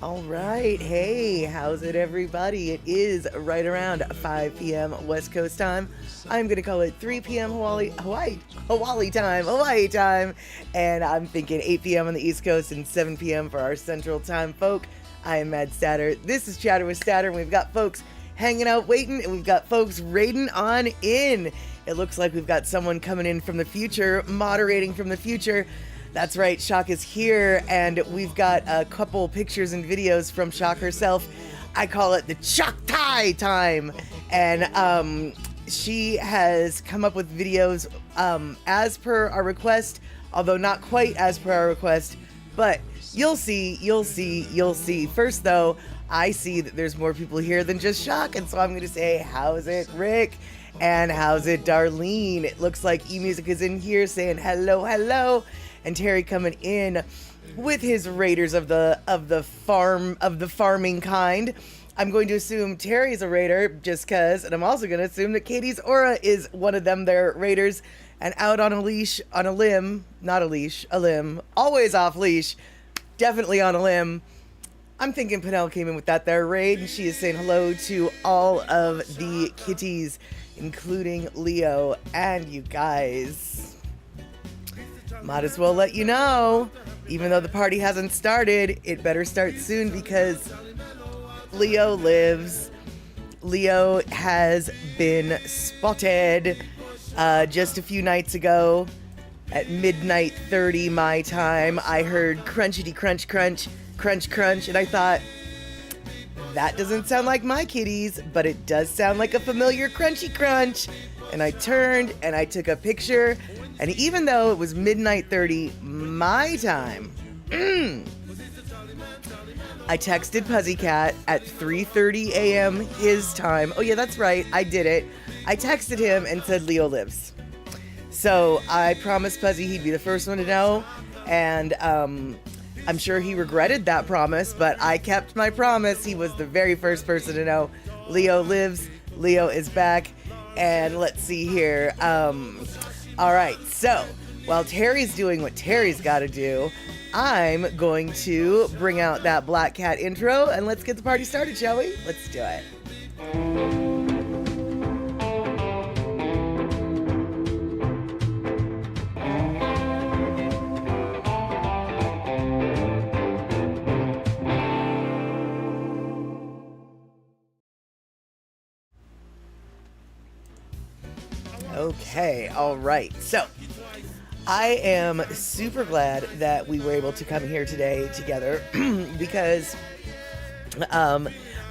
All right. Hey, how's it, everybody? It is right around 5 p.m. West Coast time. I'm going to call it 3 p.m. Hawaii time. And I'm thinking 8 p.m. on the East Coast and 7 p.m. for our Central Time folk. I am Mad Statter. This is Chatter with Statter, and we've got folks hanging out waiting, and we've got folks raiding on in. It looks like we've got someone coming in from the future, moderating from the future. That's right, Shock is here, and we've got a couple pictures and videos from Shock herself. I call it the Shock Tie time, and she has come up with videos as per our request, although not quite as per our request, but you'll see. First, though, I see that there's more people here than just Shock, and so I'm going to say, how's it, Rick? And how's it, Darlene? It looks like eMusic is in here saying hello. And Terry coming in with his raiders of the farming kind. I'm going to assume Terry's a raider just cause, and I'm also going to assume that Katie's Aura is one of them, their raiders, and out on a leash, on a limb, not a leash, a limb, always off leash, definitely on a limb. I'm thinking Pinnell came in with that there raid, and she is saying hello to all of the kitties, including Leo and you guys. Might as well let you know, even though the party hasn't started, it better start soon because Leo lives. Leo has been spotted just a few nights ago at midnight 30 my time. I heard crunchity crunch, and I thought, that doesn't sound like my kitties, but it does sound like a familiar crunchy crunch. And I turned and I took a picture. And even though it was midnight 30 my time, I texted Puzzycat at 3:30 a.m. his time. Oh yeah, that's right, I did it. I texted him and said Leo lives. So I promised Puzzy he'd be the first one to know. And I'm sure he regretted that promise, but I kept my promise. He was the very first person to know. Leo lives. Leo is back. And let's see here. All right, so while Terry's doing what Terry's got to do, I'm going to bring out that Black Cat intro, and let's get the party started, shall we? Let's do it. Okay, all right. So, I am super glad that we were able to come here today together because,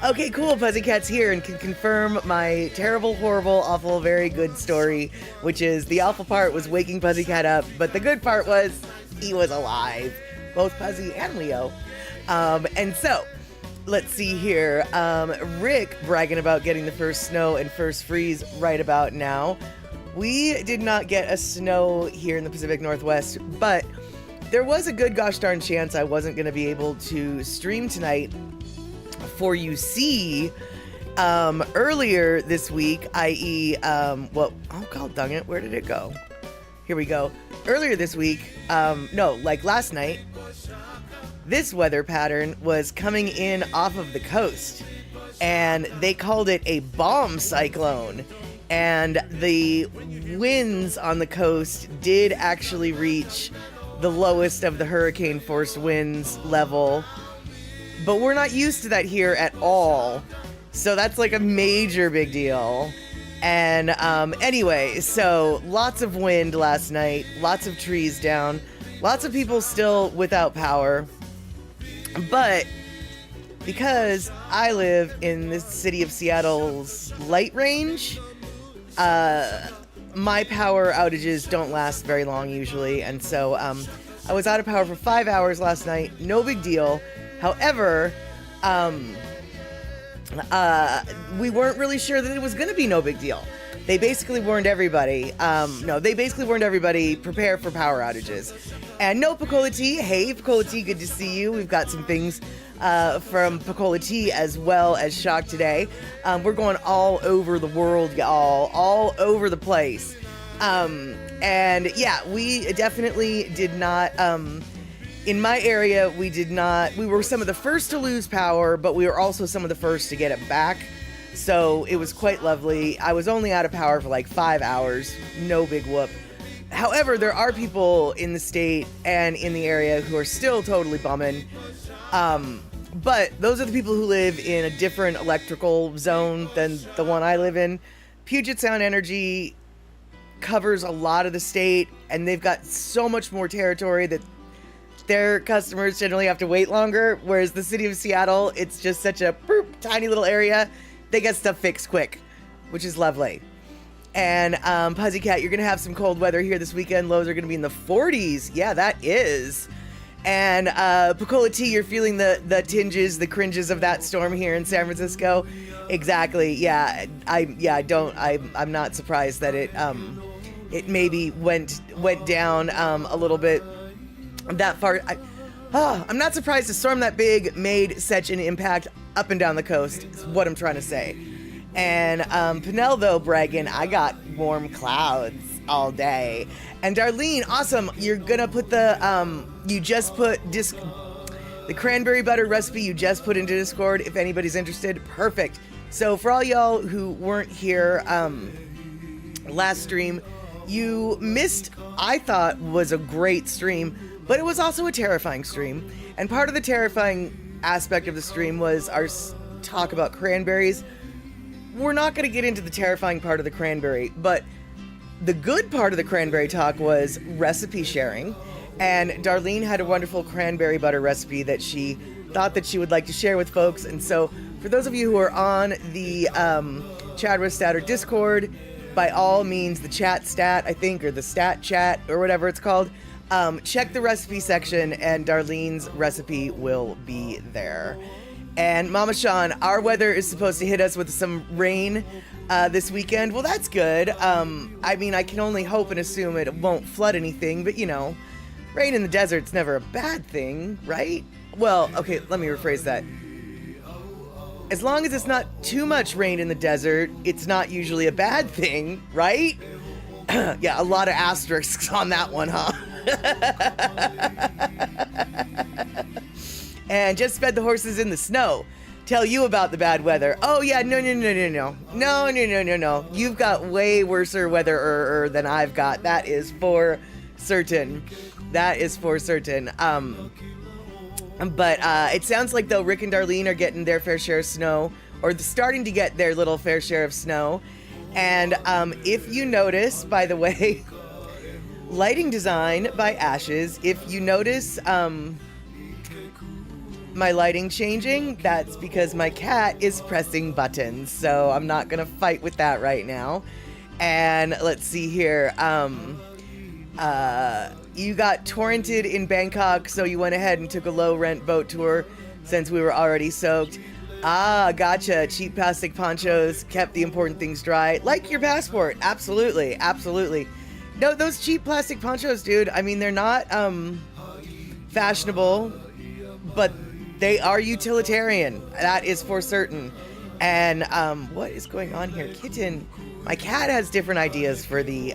okay, cool, Puzzycat's here and can confirm my terrible, horrible, awful, very good story, which is the awful part was waking Puzzycat up, but the good part was he was alive, both Puzzy and Leo. And so, let's see here. Rick bragging about getting the first snow and first freeze right about now. We did not get a snow here in the Pacific Northwest, but there was a good gosh darn chance I wasn't going to be able to stream tonight for UC earlier this week, i.e., oh god dang it, where did it go? Here we go. Earlier this week, like last night, this weather pattern was coming in off of the coast, and they called it a bomb cyclone. And the winds on the coast did actually reach the lowest of the hurricane force winds level. But we're not used to that here at all. So that's like a major big deal. And anyway, so lots of wind last night, lots of trees down, lots of people still without power. But because I live in the city of Seattle's light range, my power outages don't last very long usually, and so I was out of power for 5 hours last night. No big deal. However, we weren't really sure that it was going to be no big deal. They basically warned everybody. Prepare for power outages. And no Picola T. Hey, Picola T, good to see you. We've got some things from Picola T as well as Shock today. We're going all over the world, y'all. All over the place. And yeah, we definitely did not in my area, we were some of the first to lose power, but we were also some of the first to get it back. So it was quite lovely. I was only out of power for like 5 hours. No big whoop. However, there are people in the state and in the area who are still totally bumming. But those are the people who live in a different electrical zone than the one I live in. Puget Sound Energy covers a lot of the state, and they've got so much more territory that their customers generally have to wait longer, whereas the city of Seattle, it's just such a tiny little area. They get stuff fixed quick, which is lovely. And Puzzycat, you're going to have some cold weather here this weekend. Lows are going to be in the 40s. Yeah, that is. And Picola T, you're feeling the tinges, the cringes of that storm here in San Francisco. Exactly. Yeah, I'm not surprised that it maybe went down a little bit that far. I'm not surprised a storm that big made such an impact up and down the coast, is what I'm trying to say. And Pinnell, though, bragging, I got warm clouds all day. And Darlene, awesome. You're gonna put the cranberry butter recipe you just put into Discord if anybody's interested. Perfect. So for all y'all who weren't here last stream, you missed, I thought was a great stream, but it was also a terrifying stream. And part of the terrifying aspect of the stream was our talk about cranberries. We're not going to get into the terrifying part of the cranberry, but the good part of the cranberry talk was recipe sharing. And Darlene had a wonderful cranberry butter recipe that she thought that she would like to share with folks. And so for those of you who are on the Chad with Statter Discord, by all means, the chat stat, I think, or the stat chat, or whatever it's called, check the recipe section, and Darlene's recipe will be there. And Mama Sean, our weather is supposed to hit us with some rain this weekend. Well, that's good. I mean, I can only hope and assume it won't flood anything, but you know, rain in the desert's never a bad thing, right? Well, okay, let me rephrase that. As long as it's not too much rain in the desert, it's not usually a bad thing, right? Yeah, a lot of asterisks on that one, huh? And just fed the horses in the snow. Tell you about the bad weather. Oh yeah, no. You've got way worser weather than I've got. That is for certain. But it sounds like though Rick and Darlene are getting their fair share of snow, or starting to get their little fair share of snow. And if you notice, by the way, lighting design by Ashes, if you notice my lighting changing, that's because my cat is pressing buttons. So I'm not gonna fight with that right now. And let's see here. You got torrented in Bangkok, so you went ahead and took a low rent boat tour since we were already soaked. Ah, gotcha. Cheap plastic ponchos kept the important things dry. Like your passport. Absolutely. No, those cheap plastic ponchos, dude. I mean, they're not fashionable, but they are utilitarian. That is for certain. And what is going on here? Kitten. My cat has different ideas for the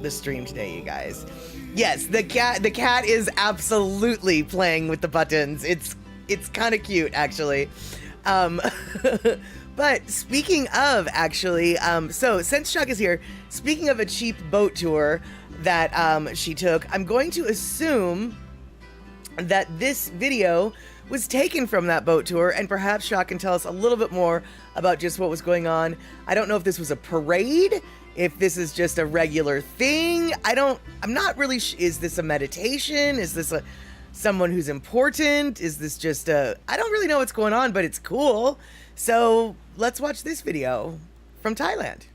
stream today, you guys. Yes, the cat is absolutely playing with the buttons. It's kind of cute, actually. But speaking of, actually, so since Chuck is here, speaking of a cheap boat tour that she took, I'm going to assume that this video was taken from that boat tour, and perhaps Chuck can tell us a little bit more about just what was going on. I don't know if this was a parade, if this is just a regular thing. I'm not really is this a meditation? Is this someone who's important? Is this just I don't really know what's going on, but it's cool. So let's watch this video from Thailand.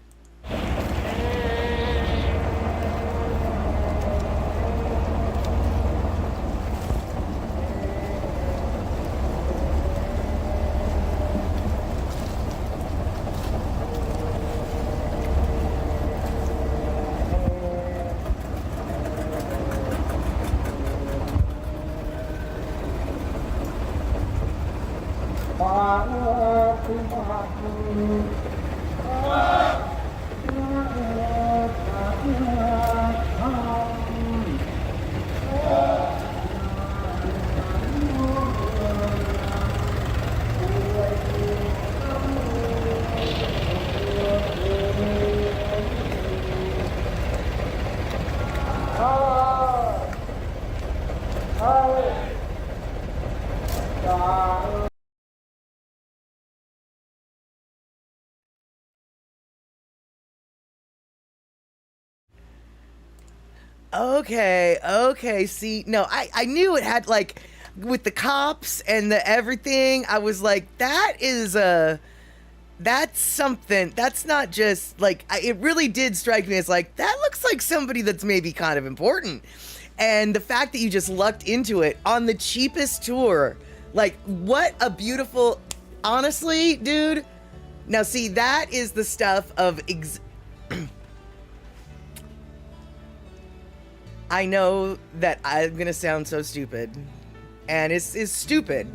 Okay, okay. See, no, I knew it had like with the cops and the everything. I was like, that's something. That's not just like it really did strike me as like that looks like somebody that's maybe kind of important. And the fact that you just lucked into it on the cheapest tour, like what a beautiful, honestly, dude. Now see, that is the stuff of I know that I'm gonna sound so stupid, and it's stupid,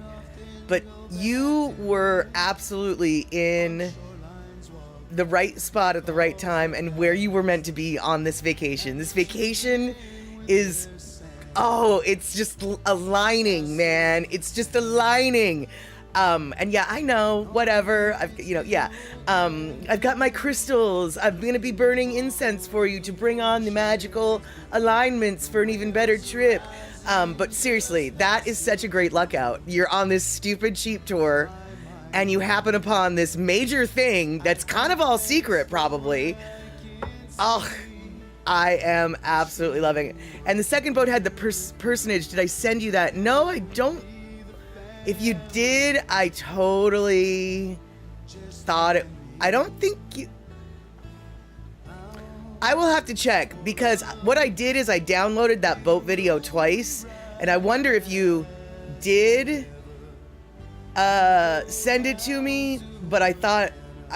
but you were absolutely in the right spot at the right time and where you were meant to be on this vacation. This vacation is, oh, it's just aligning, man. It's just aligning. And yeah, I know, whatever. I've got my crystals. I'm gonna be burning incense for you to bring on the magical alignments for an even better trip. But seriously, that is such a great luck out. You're on this stupid cheap tour, and you happen upon this major thing that's kind of all secret, probably. Oh, I am absolutely loving it. And the second boat had the personage. Did I send you that? No, I don't. If you did, I totally thought it. I don't think you. I will have to check, because what I did is I downloaded that boat video twice, and I wonder if you did send it to me, but I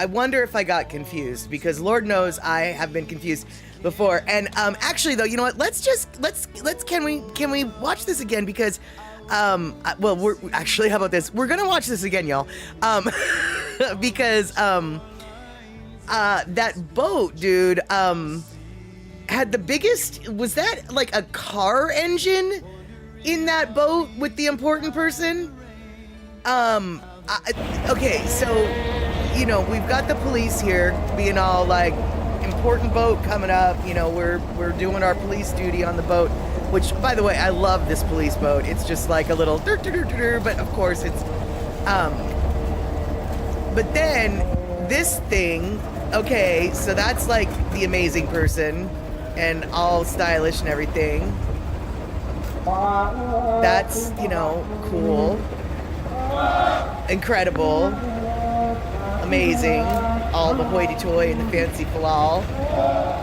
wonder if I got confused, because Lord knows I have been confused before. And actually though, you know what? Can we watch this again? Because we're actually, how about this? We're gonna watch this again, y'all. Because that boat, dude, had the biggest, was that like a car engine in that boat with the important person? Okay, so, you know, we've got the police here being all like, important boat coming up, you know, we're doing our police duty on the boat, which, by the way, I love this police boat. It's just like a little but of course it's, but then this thing, okay, so that's like the amazing person and all stylish and everything. That's, you know, cool. Incredible. Amazing. All the hoity-toity and the fancy falal.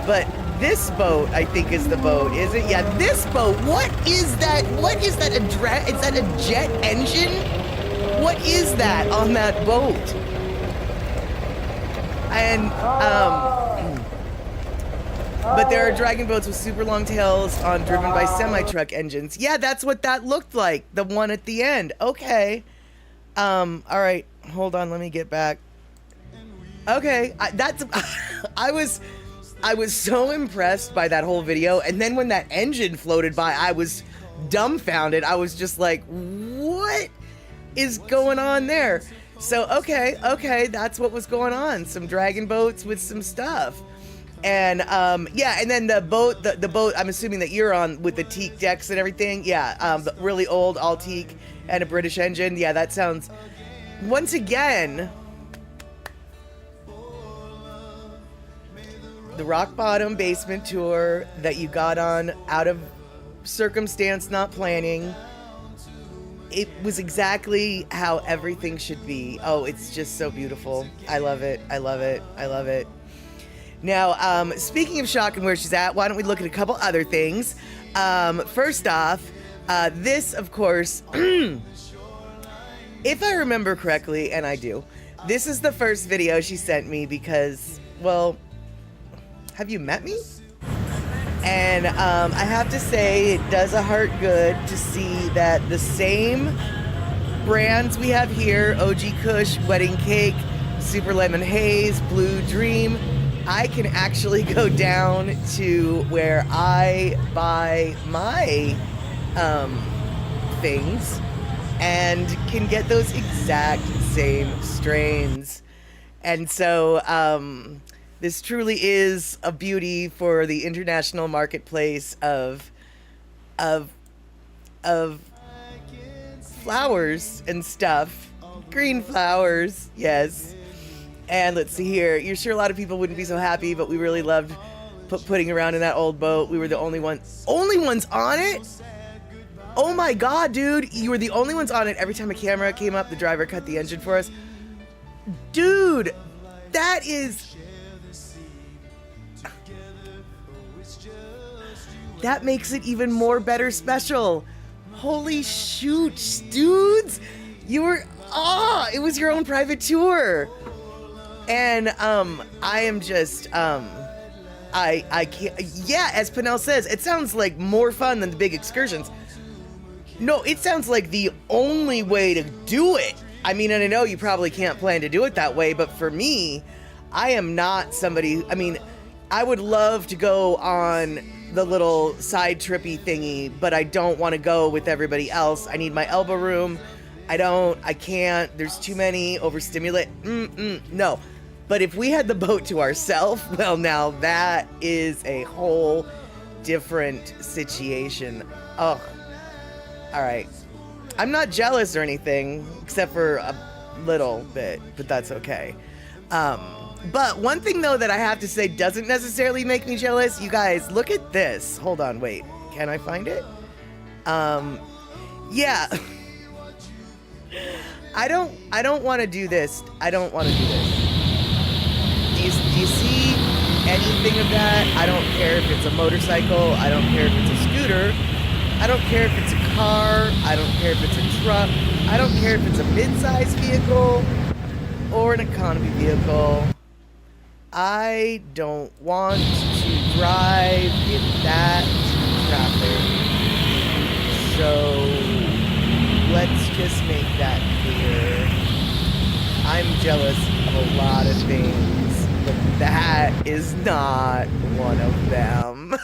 But this boat, I think, is the boat, is it? Yeah, this boat. What is that? What is that? Is that a jet engine? What is that on that boat? And, but there are dragon boats with super long tails driven by semi-truck engines. Yeah, that's what that looked like. The one at the end. Okay. All right. Hold on. Let me get back. Okay. I was so impressed by that whole video. And then when that engine floated by, I was dumbfounded. I was just like, what is going on there? So, okay. That's what was going on. Some dragon boats with some stuff. And, yeah, and then the boat, I'm assuming that you're on with the teak decks and everything. Yeah, the really old, all teak and a British engine. Yeah, that sounds, once again, the rock bottom basement tour that you got on out of circumstance, not planning. It was exactly how everything should be. Oh, it's just so beautiful. I love it. I love it. I love it. Now, speaking of Shock and where she's at, why don't we look at a couple other things? First off, this, of course, if I remember correctly, and I do, this is the first video she sent me because, well, have you met me? And I have to say, it does a heart good to see that the same brands we have here, OG Kush, Wedding Cake, Super Lemon Haze, Blue Dream, I can actually go down to where I buy my things and can get those exact same strains. And so this truly is a beauty for the international marketplace of flowers and stuff. Green flowers, yes. And let's see here. You're sure a lot of people wouldn't be so happy, but we really loved putting around in that old boat. We were the only ones on it. Oh my God, dude, you were the only ones on it. Every time a camera came up, the driver cut the engine for us. Dude, that makes it even more better special. Holy shoot, dudes. It was your own private tour. And I am just I can't. Yeah, as Pinnell says, it sounds like more fun than the big excursions. No, it sounds like the only way to do it. I mean, and I know you probably can't plan to do it that way, but for me, I am not somebody. I mean, I would love to go on the little side trippy thingy, but I don't want to go with everybody else. I need my elbow room. I can't. There's too many overstimulate. No. But if we had the boat to ourselves, well, now that is a whole different situation. Oh, all right. I'm not jealous or anything, except for a little bit, but that's okay. But one thing, though, that I have to say doesn't necessarily make me jealous, you guys, look at this. Hold on, wait. Can I find it? Yeah. I don't want to do this. I don't want to do this. Do you see anything of that? I don't care if it's a motorcycle. I don't care if it's a scooter. I don't care if it's a car. I don't care if it's a truck. I don't care if it's a mid-sized vehicle or an economy vehicle. I don't want to drive in that traffic. So let's just make that clear. I'm jealous of a lot of things, but that is not one of them.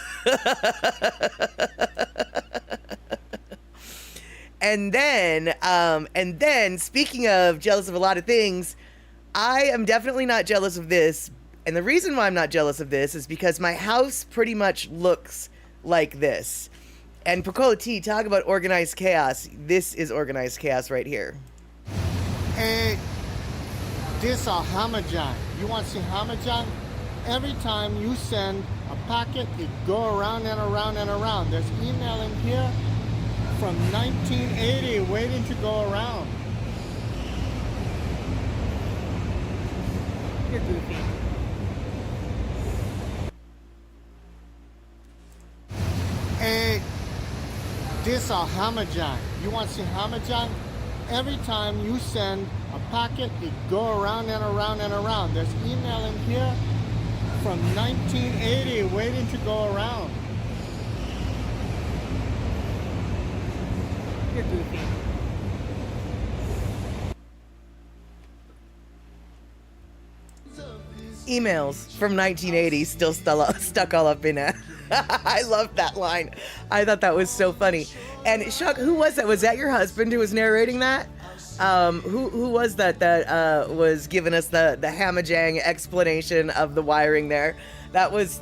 And then, speaking of jealous of a lot of things, I am definitely not jealous of this. And the reason why I'm not jealous of this is because my house pretty much looks like this. And Pecola T, talk about organized chaos. This is organized chaos right here. And this is Hamajan. You want to see Hamajan? Every time you send a packet, it go around and around and around. There's email in here from 1980 waiting to go around. You're goofy. And this is Hamajan. You want to see Hamajan? Every time you send a packet, it go around and around and around. There's email in here from 1980 waiting to go around. You're goofy. Emails from 1980 still stuck all up in it. I love that line. I thought that was so funny. And Chuck, who was that? Was that your husband who was narrating that? Who was that was giving us the Hamajang explanation of the wiring there? That was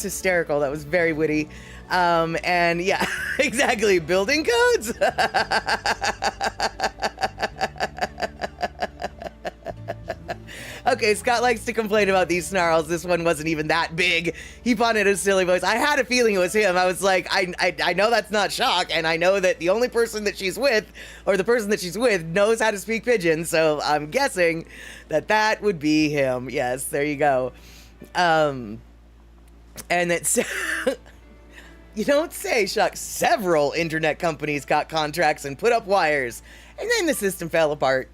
hysterical. That was very witty. And yeah, exactly. Building codes. Okay, Scott likes to complain about these snarls. This one wasn't even that big. He put in a silly voice. I had a feeling it was him. I was like, I know that's not Shock, and I know that the only person that she's with, or the person that she's with, knows how to speak Pidgin, so I'm guessing that would be him. Yes, there you go. And it's... You don't say, Shock. Several internet companies got contracts and put up wires, and then the system fell apart.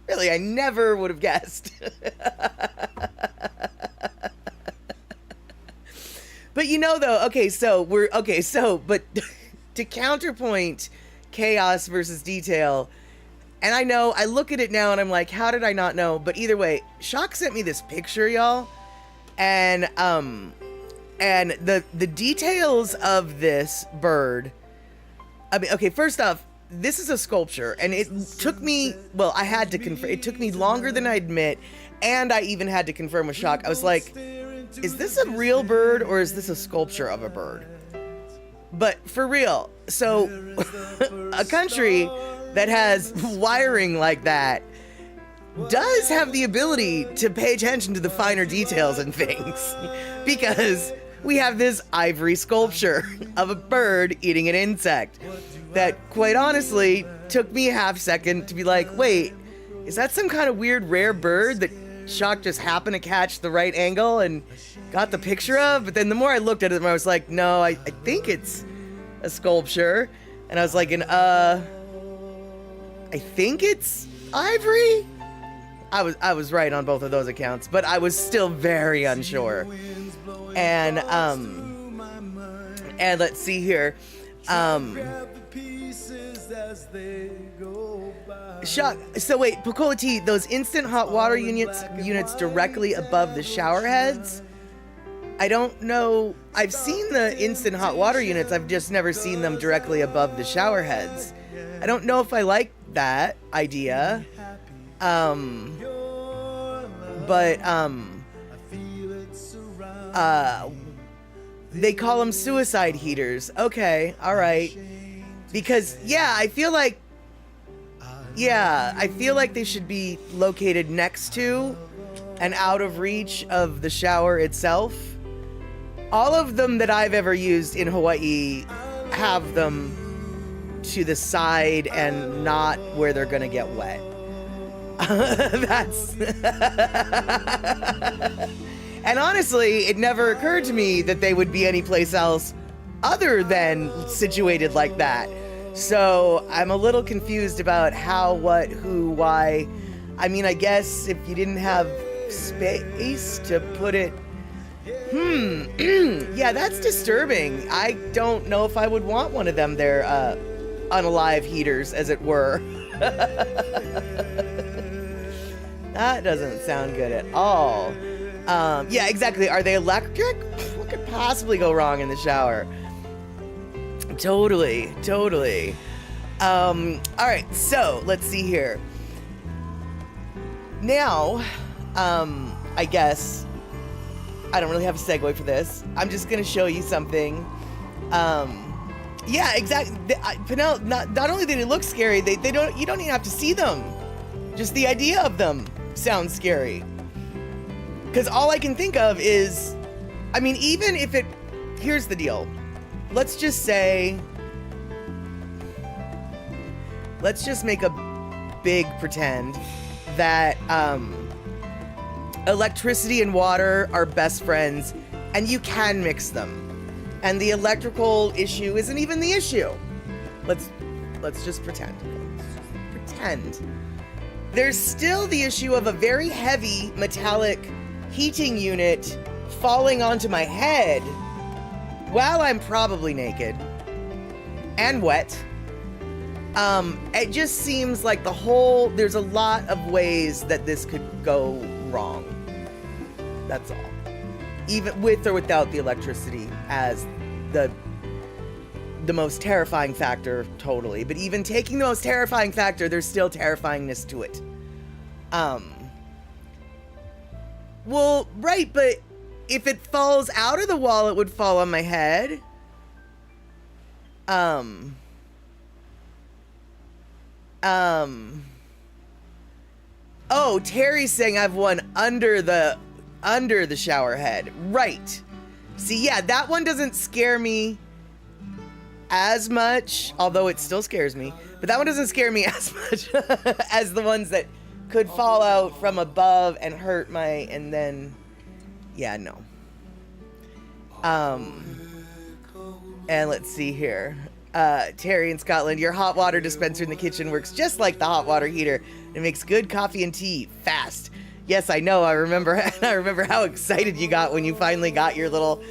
Really, I never would have guessed. But you know, though, but to counterpoint chaos versus detail, and I know, I look at it now and I'm like, how did I not know? But either way, Shock sent me this picture, y'all, and the details of this bird, I mean, okay, first off, this is a sculpture, and it took me, well, I had to confirm, it took me longer than I admit, and I even had to confirm with Shock. I was like, is this a real bird, or is this a sculpture of a bird? But for real, so, a country that has wiring like that, does have the ability to pay attention to the finer details and things, because we have this ivory sculpture of a bird eating an insect that, quite honestly, took me a half second to be like, wait, is that some kind of weird rare bird that Shock just happened to catch the right angle and got the picture of? But then the more I looked at it, I was like, no, I think it's a sculpture. And I was like, I think it's ivory? I was right on both of those accounts, but I was still very unsure. And let's see here. Shock. So wait, Pocola T, those instant hot water units directly above the shower heads? I don't know. I've seen the instant hot water units. I've just never seen them directly above the shower heads. I don't know if I like that idea. They call them suicide heaters. Okay, all right. Because I feel like they should be located next to and out of reach of the shower itself. All of them that I've ever used in Hawaii have them to the side and not where they're gonna get wet. That's and honestly, it never occurred to me that they would be anyplace else other than situated like that. So I'm a little confused about how, what, who, why. I mean, I guess if you didn't have space to put it, yeah, that's disturbing. I don't know if I would want one of them there, unalive heaters, as it were. That doesn't sound good at all. Yeah, exactly. Are they electric? What could possibly go wrong in the shower? Totally. All right, so let's see here. Now, I guess I don't really have a segue for this. I'm just gonna show you something. Yeah, exactly. Penel, not only did it look scary, you don't even have to see them. Just the idea of them sounds scary. Because all I can think of is, I mean, even if it, here's the deal. Let's just make a big pretend that electricity and water are best friends and you can mix them. And the electrical issue isn't even the issue. Let's just pretend. There's still the issue of a very heavy metallic heating unit falling onto my head while I'm probably naked and wet. It just seems like there's a lot of ways that this could go wrong. That's all. Even with or without the electricity as the most terrifying factor, totally. But even taking the most terrifying factor, there's still terrifyingness to it. Well, right, but if it falls out of the wall, it would fall on my head. Oh, Terry's saying I've one under the shower head. Right. See, yeah, that one doesn't scare me as much, although it still scares me. But that one doesn't scare me as much as the ones that could fall out from above and hurt and then, yeah, no. And let's see here. Terry in Scotland, your hot water dispenser in the kitchen works just like the hot water heater. It makes good coffee and tea fast. Yes, I know. I remember how excited you got when you finally got your little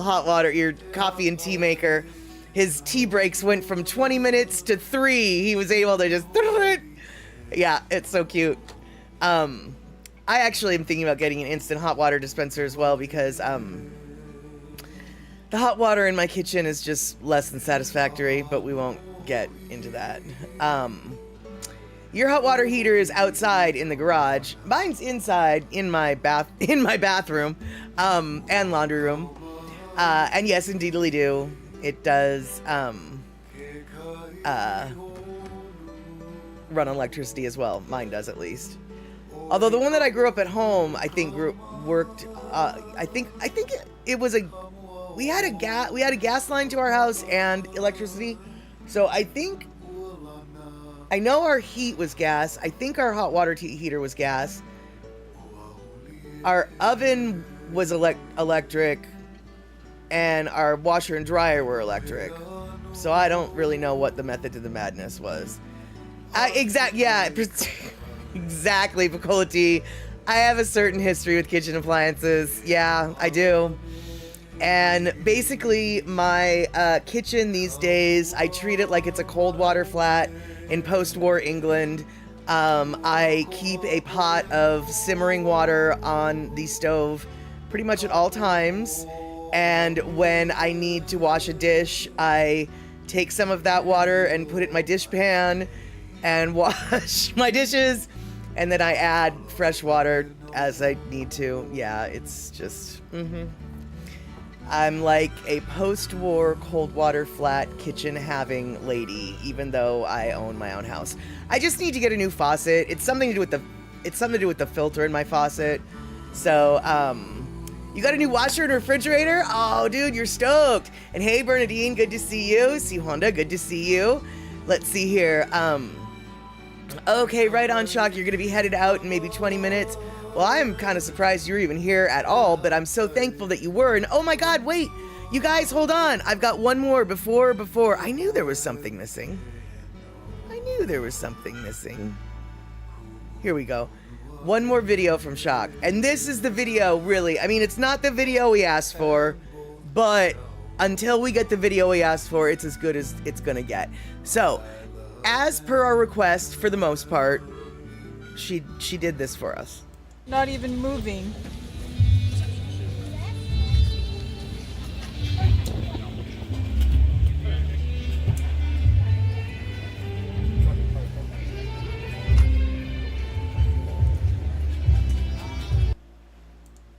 hot water, your coffee and tea maker. His tea breaks went from 20 minutes to 3. He was able to just, yeah, it's so cute. I actually am thinking about getting an instant hot water dispenser as well because the hot water in my kitchen is just less than satisfactory, but we won't get into that. Your hot water heater is outside in the garage. Mine's inside in my bathroom, and laundry room. And yes, indeedly do. It does run on electricity as well. Mine does, at least. Although the one that I grew up at home, I think worked. I think it was we had a gas line to our house and electricity. So I know our heat was gas. I think our hot water heater was gas. Our oven was electric, and our washer and dryer were electric. So I don't really know what the method to the madness was. Exactly, Picola T. I have a certain history with kitchen appliances. Yeah, I do. And basically, my kitchen these days, I treat it like it's a cold water flat in post-war England. I keep a pot of simmering water on the stove pretty much at all times. And when I need to wash a dish, I take some of that water and put it in my dishpan and wash my dishes. And then I add fresh water as I need to. Yeah, it's just... I'm like a post-war cold water flat kitchen having lady, even though I own my own house. I just need to get a new faucet. It's something to do with the filter in my faucet. So, you got a new washer and refrigerator? Oh, dude, you're stoked. And hey, Bernadine, good to see you. See Honda, good to see you. Let's see here. Okay, right on, Shock. You're gonna be headed out in maybe 20 minutes. Well, I'm kind of surprised you're even here at all, but I'm so thankful that you were. And oh my God, wait, you guys, hold on. I've got one more before. I knew there was something missing. Here we go. One more video from Shock. And this is the video, really. I mean, it's not the video we asked for, but until we get the video we asked for, it's as good as it's gonna get. So, as per our request, for the most part, she did this for us. Not even moving.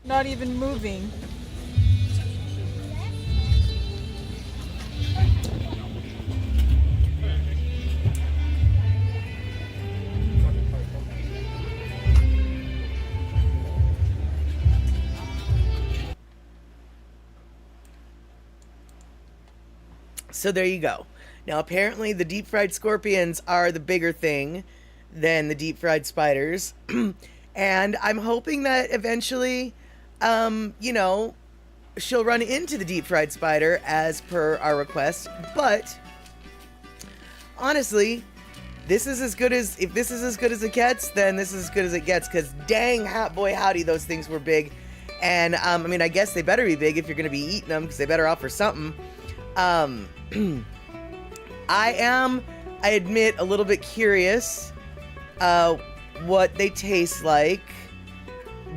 Not even moving. So there you go. Now, apparently the deep fried scorpions are the bigger thing than the deep fried spiders. And I'm hoping that eventually, she'll run into the deep fried spider as per our request. But honestly, if this is as good as it gets, then this is as good as it gets. Because dang, boy, howdy, those things were big. And I guess they better be big if you're going to be eating them, because they better offer something. I admit, a little bit curious what they taste like,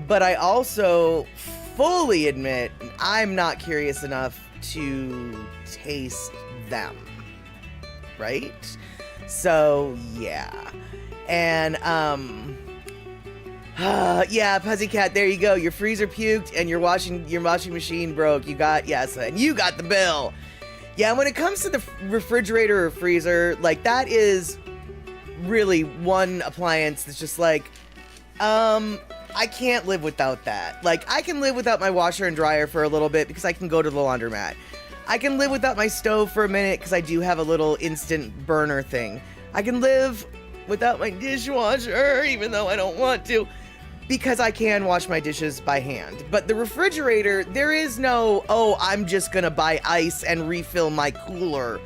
but I also fully admit I'm not curious enough to taste them, right? So yeah. And yeah, Pussycat, there you go. Your freezer puked and your washing machine broke. You got the bill. Yeah, when it comes to the refrigerator or freezer, like, that is really one appliance that's just like, I can't live without that. Like, I can live without my washer and dryer for a little bit because I can go to the laundromat. I can live without my stove for a minute because I do have a little instant burner thing. I can live without my dishwasher, even though I don't want to, because I can wash my dishes by hand. But the refrigerator, there is no, oh, I'm just gonna buy ice and refill my cooler.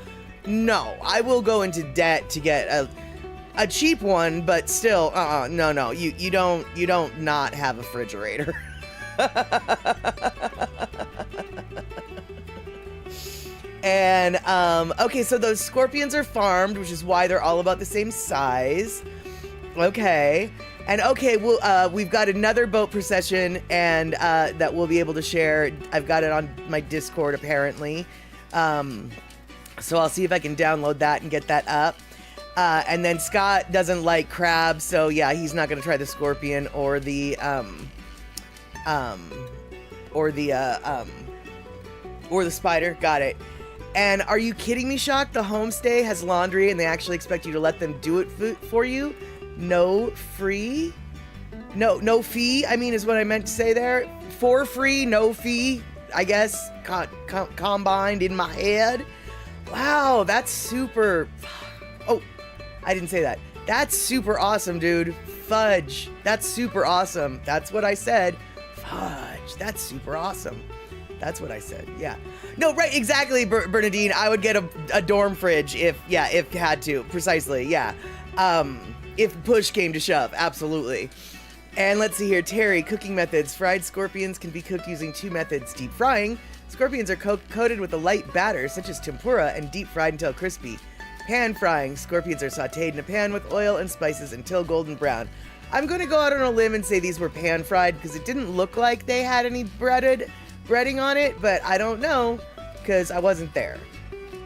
No, I will go into debt to get a cheap one, but still, no, you don't not have a refrigerator. And, okay, so those scorpions are farmed, which is why they're all about the same size. Okay. And okay, we've got another boat procession, and that we'll be able to share. I've got it on my Discord, apparently. So I'll see if I can download that and get that up. And then Scott doesn't like crabs, so yeah, he's not gonna try the scorpion or the spider. Got it. And are you kidding me, Shock? The homestay has laundry, and they actually expect you to let them do it for you? No free? No fee, I mean, is what I meant to say there. For free, no fee, I guess, combined in my head. Wow, that's super... Oh, I didn't say that. That's super awesome, dude. Fudge. That's super awesome. That's what I said. Fudge. That's super awesome. That's what I said. Yeah. No, right. Exactly, Bernadine. I would get a dorm fridge if had to. Precisely. Yeah. If push came to shove. Absolutely. And let's see here. Terry, cooking methods. Fried scorpions can be cooked using 2 methods. Deep frying. Scorpions are coated with a light batter, such as tempura, and deep fried until crispy. Pan frying. Scorpions are sauteed in a pan with oil and spices until golden brown. I'm going to go out on a limb and say these were pan fried because it didn't look like they had any breading on it, but I don't know because I wasn't there.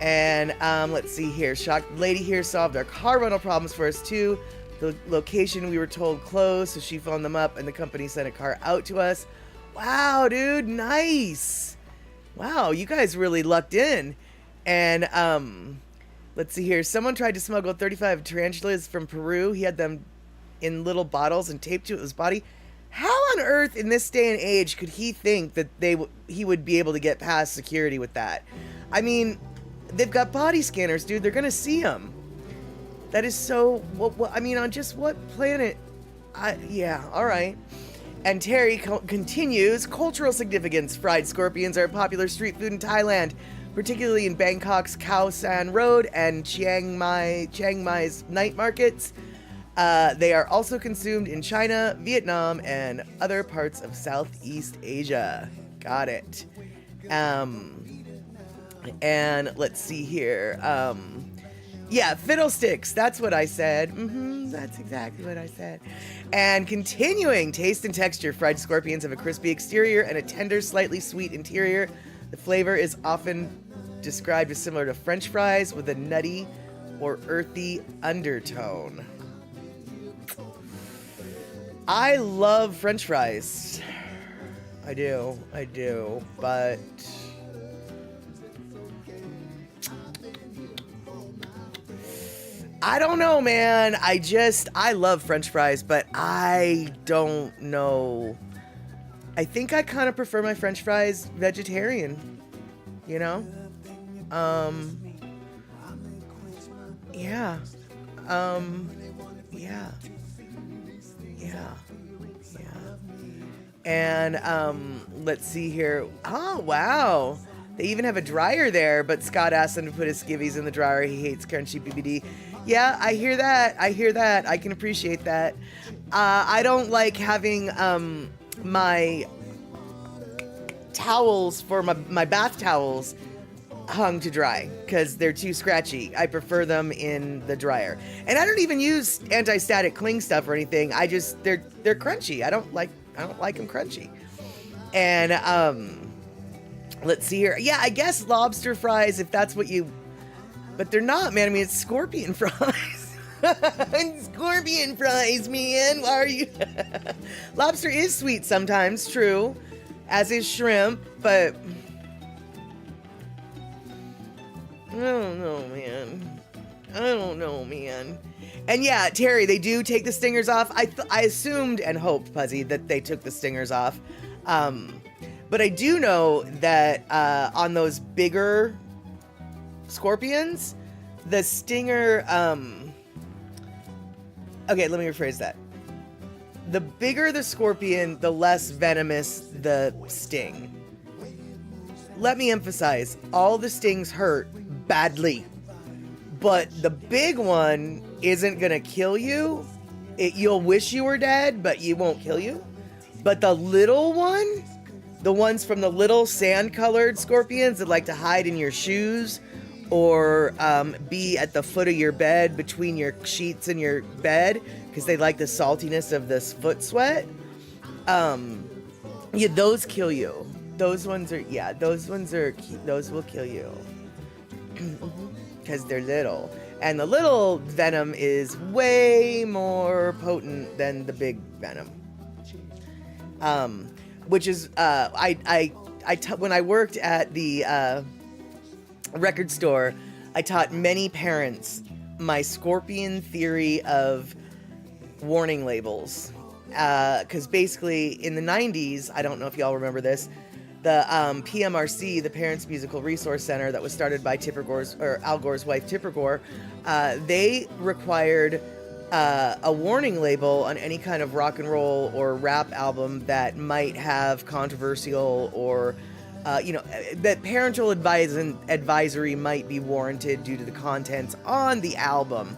And let's see here. Shocked lady here solved our car rental problems for us too. The location we were told closed, so she phoned them up and the company sent a car out to us. Wow, dude, nice. Wow, you guys really lucked in. And let's see here. Someone tried to smuggle 35 tarantulas from Peru. He had them in little bottles and taped to his body. How on earth in this day and age could he think that he would be able to get past security with that? I mean, they've got body scanners, dude. They're going to see him. That is so... I mean, on just what planet? Yeah, all right. And Terry continues, cultural significance. Fried scorpions are a popular street food in Thailand, particularly in Bangkok's Khao San Road and Chiang Mai's night markets. They are also consumed in China, Vietnam, and other parts of Southeast Asia. Got it. And let's see here. Yeah, fiddlesticks. That's what I said. That's exactly what I said. And continuing, taste and texture. Fried scorpions have a crispy exterior and a tender, slightly sweet interior. The flavor is often described as similar to French fries with a nutty or earthy undertone. I love French fries. I do, but... I don't know, man. I love French fries, but I don't know. I think I kind of prefer my French fries vegetarian, you know? Yeah. And, let's see here. Oh, wow. They even have a dryer there, but Scott asked him to put his skivvies in the dryer. He hates crunchy BBD. Yeah, I hear that. I can appreciate that. I don't like having my towels for my bath towels hung to dry because they're too scratchy. I prefer them in the dryer. And I don't even use anti-static cling stuff or anything. They're crunchy. I don't like them crunchy. And let's see here. Yeah, I guess lobster fries, if that's what you... But they're not, man. I mean, it's scorpion fries. Scorpion fries, man. Why are you... Lobster is sweet sometimes, true. As is shrimp, but... I don't know, man. And yeah, Terry, they do take the stingers off. I assumed and hoped, Puzzy, that they took the stingers off. But I do know that on those bigger scorpions, the stinger... Okay, let me rephrase that. The bigger the scorpion, the less venomous the sting. Let me emphasize, all the stings hurt badly. But the big one isn't gonna kill you. You'll wish you were dead, but you won't kill you. But the little one, the ones from the little sand-colored scorpions that like to hide in your shoes or be at the foot of your bed between your sheets and your bed because they like the saltiness of this foot sweat. Yeah, those kill you. Those will kill you because they're little. And the little venom is way more potent than the big venom. Which is, when I worked at the record store, I taught many parents my scorpion theory of warning labels. because basically in the 90s, I don't know if y'all remember this, the PMRC, the Parents Musical Resource Center that was started by Al Gore's wife, Tipper Gore, they required a warning label on any kind of rock and roll or rap album that might have controversial or that parental advisory might be warranted due to the contents on the album.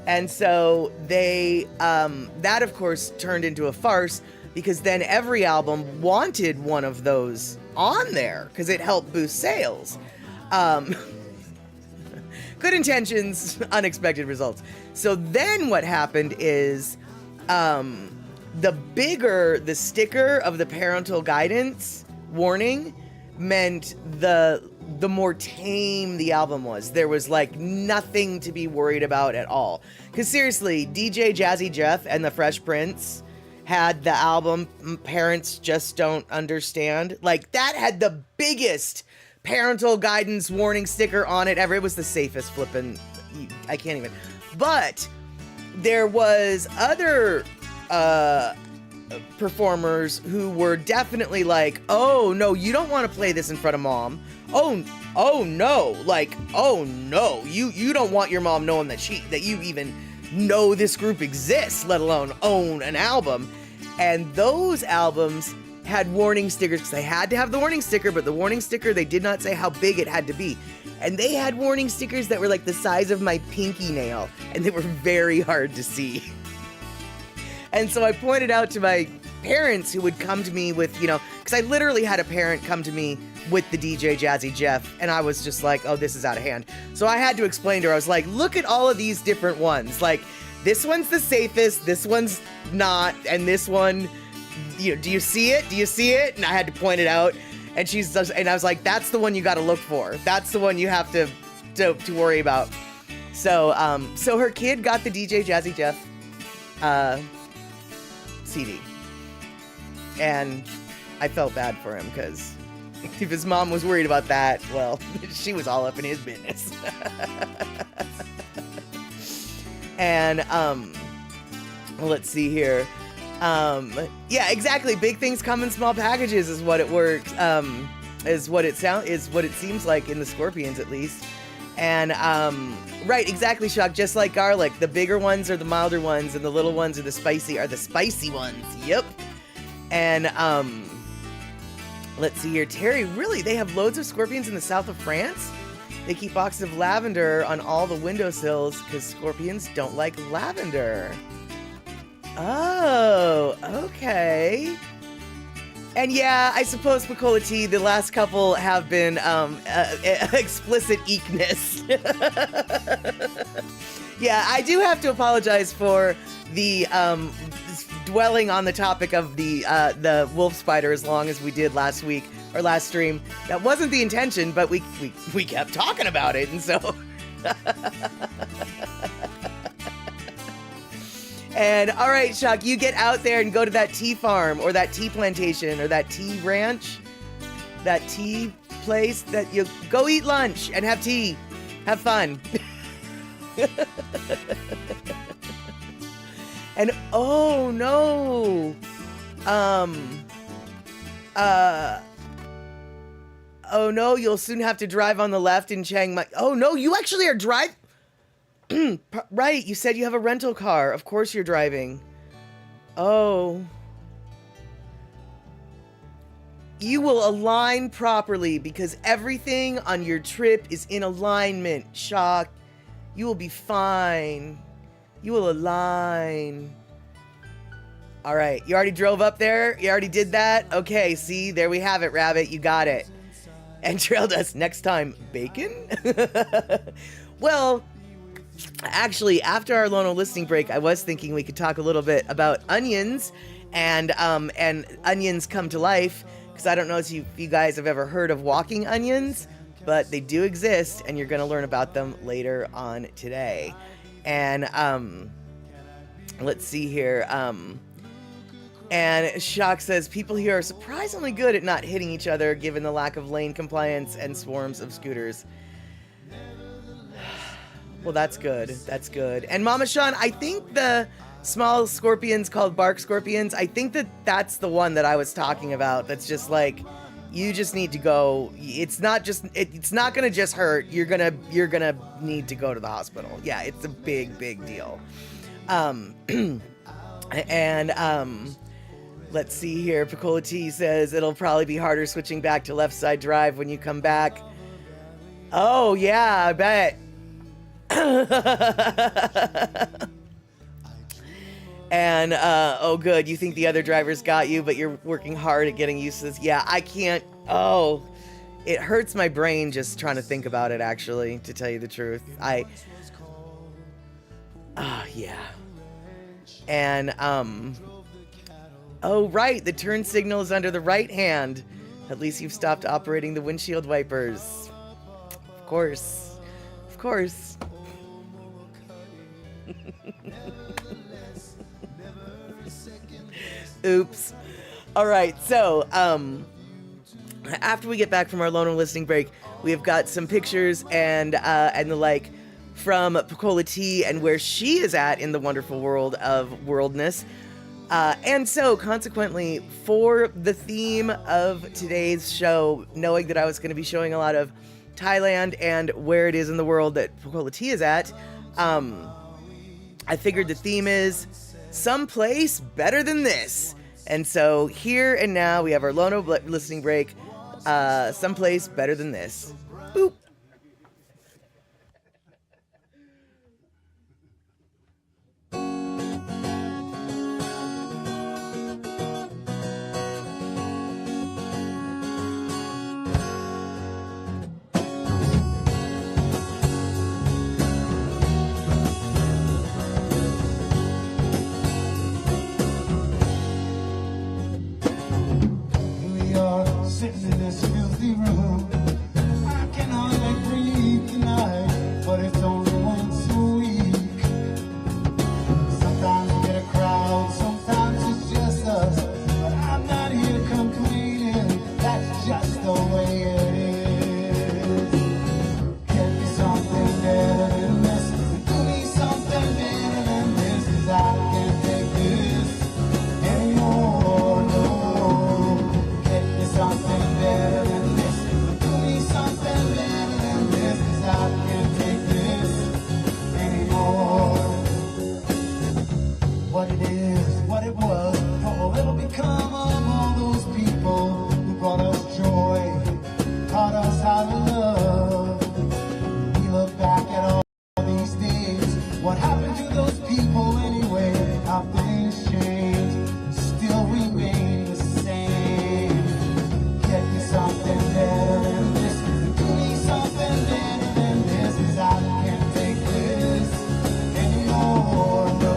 And so they, that of course turned into a farce, because then every album wanted one of those on there because it helped boost sales. Good intentions, unexpected results. So then what happened is, the bigger the sticker of the parental guidance warning meant the more tame the album was. There was like nothing to be worried about at all. Because seriously, DJ Jazzy Jeff and the Fresh Prince had the album Parents Just Don't Understand. Like, that had the biggest parental guidance warning sticker on it ever. It was the safest flipping, I can't even. But there was other performers who were definitely like, oh no, you don't want to play this in front of mom. Oh no, like, oh no, you don't want your mom knowing that you even know this group exists, let alone own an album. And those albums had warning stickers, because they had to have the warning sticker, but the warning sticker, they did not say how big it had to be. And they had warning stickers that were like the size of my pinky nail, and they were very hard to see. And so I pointed out to my parents, who would come to me with, because I literally had a parent come to me with the DJ Jazzy Jeff, and I was just like, oh, this is out of hand. So I had to explain to her, I was like, look at all of these different ones. Like, this one's the safest, this one's not, and this one, do you see it? Do you see it? And I had to point it out, and and I was like, that's the one you got to look for. That's the one you have to worry about. So, so her kid got the DJ Jazzy Jeff CD, and I felt bad for him, because if his mom was worried about that, well, she was all up in his business. And let's see here. Yeah, exactly. Big things come in small packages is what it works. Is what it seems like in the Scorpions, at least. And right, exactly, Shock. Just like garlic, the bigger ones are the milder ones, and the little ones are the spicy ones. Yep. And let's see here. Terry, really? They have loads of Scorpions in the south of France? They keep boxes of lavender on all the windowsills because Scorpions don't like lavender. Oh, okay. And yeah, I suppose, Picola T, the last couple have been explicit eekness. Yeah, I do have to apologize for the dwelling on the topic of the wolf spider as long as we did last week or last stream. That wasn't the intention, but we kept talking about it, and so. And all right, Shock, you get out there and go to that tea farm or that tea plantation or that tea ranch, that tea place that you go eat lunch and have tea, have fun. And oh no, oh no, you'll soon have to drive on the left in Chiang Mai. Oh no, you actually are driving. Right, you said you have a rental car. Of course you're driving. Oh. You will align properly because everything on your trip is in alignment, Shock. You will be fine. You will align. All right, you already drove up there? You already did that? Okay, see, there we have it, Rabbit. You got it. And Trail Dust, next time, bacon? Well, actually, after our Lono listening break, I was thinking we could talk a little bit about onions and onions come to life, because I don't know if you guys have ever heard of walking onions, but they do exist, and you're going to learn about them later on today. And let's see here. And Shock says, people here are surprisingly good at not hitting each other given the lack of lane compliance and swarms of scooters. Well, that's good. That's good. And Mama Sean, I think the small scorpions called bark scorpions. I think that's the one that I was talking about. That's just like, you just need to go. It's not gonna just hurt. You're gonna need to go to the hospital. Yeah, it's a big deal. Let's see here. Piccola T says it'll probably be harder switching back to left side drive when you come back. Oh yeah, I bet. And, oh good, you think the other drivers got you, but you're working hard at getting used to this. Yeah, I can't, it hurts my brain just trying to think about it, actually, to tell you the truth. Yeah. And, oh right, the turn signal is under the right hand. At least you've stopped operating the windshield wipers. Of course. Of course. Oops. All right, so after we get back from our loner listening break, we have got some pictures and the like from Piccola T and where she is at in the wonderful world of worldness. And so, consequently, for the theme of today's show, knowing that I was going to be showing a lot of Thailand and where it is in the world that Piccola T is at, I figured the theme is someplace better than this. And so here and now we have our Lono listening break, someplace better than this. Boop. Sitting in this filthy room, I can hardly breathe tonight, but it's only once a week. Sometimes we get a crowd, sometimes it's just us, but I'm not here complaining, that's just the way it is. Get me something better than this, do me something better than this, 'cause I can't take this anymore, no. Get me something better than this, do me something better than this, 'cause I can't take this anymore. What it is, what it was, what will ever become of all those people who brought us joy, taught us how to love. We look back at all these days, what happened to those people anyway? How things changed, still remain the same. Get me something better than this, do me something better than this, 'cause I can't take this anymore, no.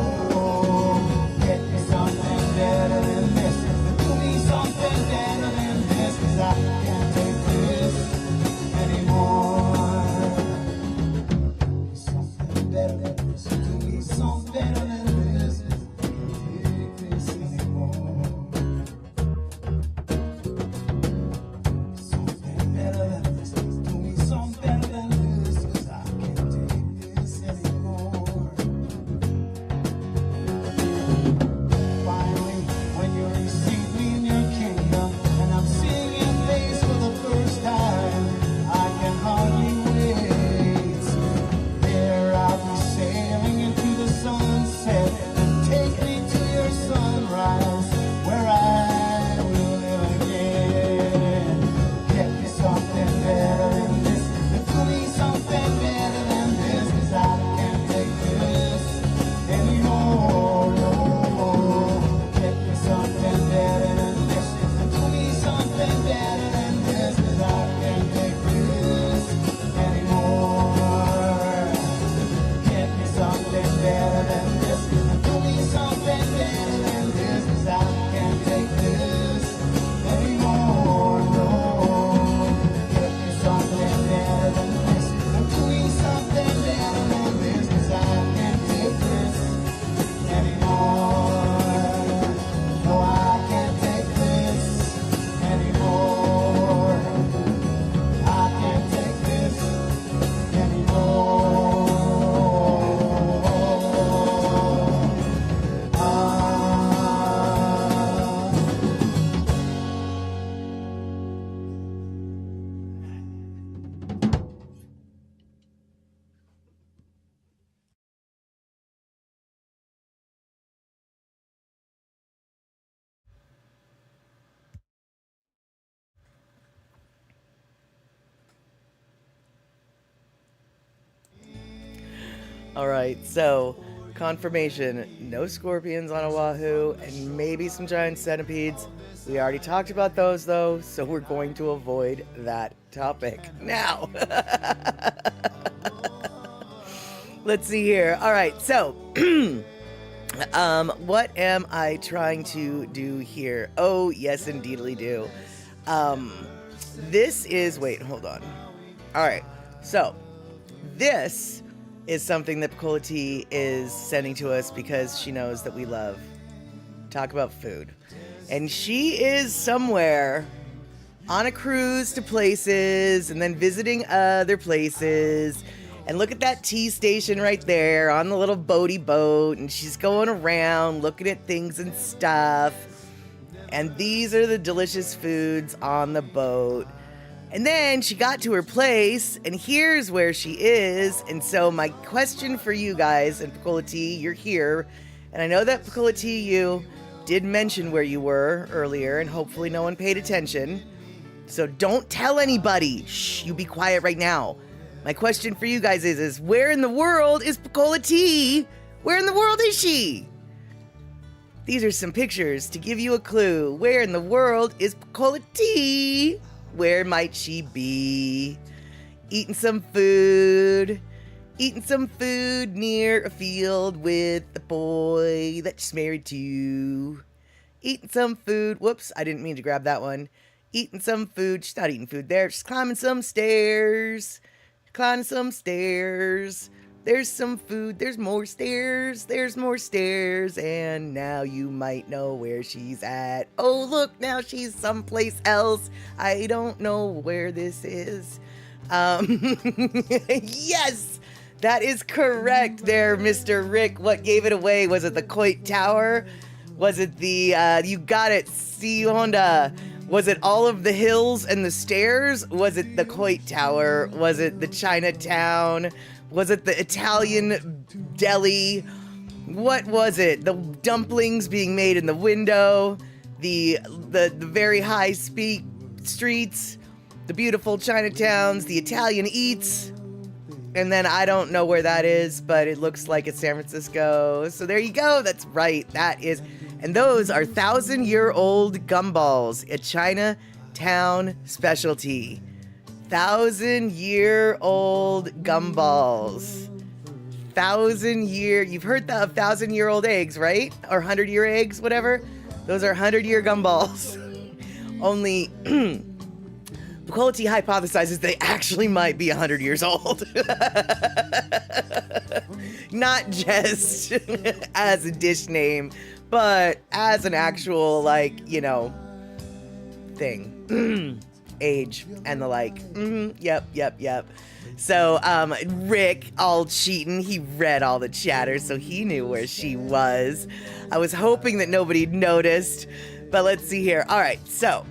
Get me something better than this, do me something better than this, 'cause I can't take this anymore. Something better than this, do me something better than this, I can't take this anymore. Something better than this, do me something better than this, 'cause I can't take this anymore. Finally, when you receive me in your kingdom, and I'm singing All right, so confirmation, no scorpions on Oahu and maybe some giant centipedes. We already talked about those though, so we're going to avoid that topic now. Let's see here. All right, so what am I trying to do here? Oh, yes, indeedly do. This is, wait, hold on. All right, so this is something that Pecola T is sending to us because she knows that we love talk about food. And she is somewhere on a cruise to places and then visiting other places. And look at that tea station right there on the little boaty boat. And she's going around looking at things and stuff. And these are the delicious foods on the boat. And then she got to her place, and here's where she is. And so my question for you guys, and Pecola T, you're here. And I know that Pecola T, you did mention where you were earlier, and hopefully no one paid attention. So don't tell anybody. Shh, you be quiet right now. My question for you guys is where in the world is Pecola T? Where in the world is she? These are some pictures to give you a clue. Where in the world is Pecola T? Where might she be? Eating some food. Eating some food near a field with the boy that she's married to. Eating some food. Whoops, I didn't mean to grab that one. Eating some food. She's not eating food there. She's climbing some stairs. Climbing some stairs. There's some food. There's more stairs. There's more stairs. And now you might know where she's at. Oh, look, now she's someplace else. I don't know where this is. Yes, that is correct there, Mr. Rick. What gave it away? Was it the Coit Tower? Was it the, you got it, C Honda? Was it all of the hills and the stairs? Was it the Coit Tower? Was it the Chinatown? Was it the Italian deli? What was it? The dumplings being made in the window? The very high streets? The beautiful Chinatowns? The Italian eats? And then I don't know where that is, but it looks like it's San Francisco. So there you go. That's right. That is. And those are 1,000-year-old gumballs, a Chinatown specialty. 1,000-year-old gumballs. 1,000-year, you've heard of 1,000-year-old eggs, right? Or 100-year eggs, whatever. Those are 100-year gumballs. Only Pecola T hypothesizes they actually might be 100 years old. Not just as a dish name, but as an actual, like, you know, thing. Age and the like. Yep. So, Rick, all cheating, he read all the chatter, so he knew where she was. I was hoping that nobody noticed, but let's see here. All right, so,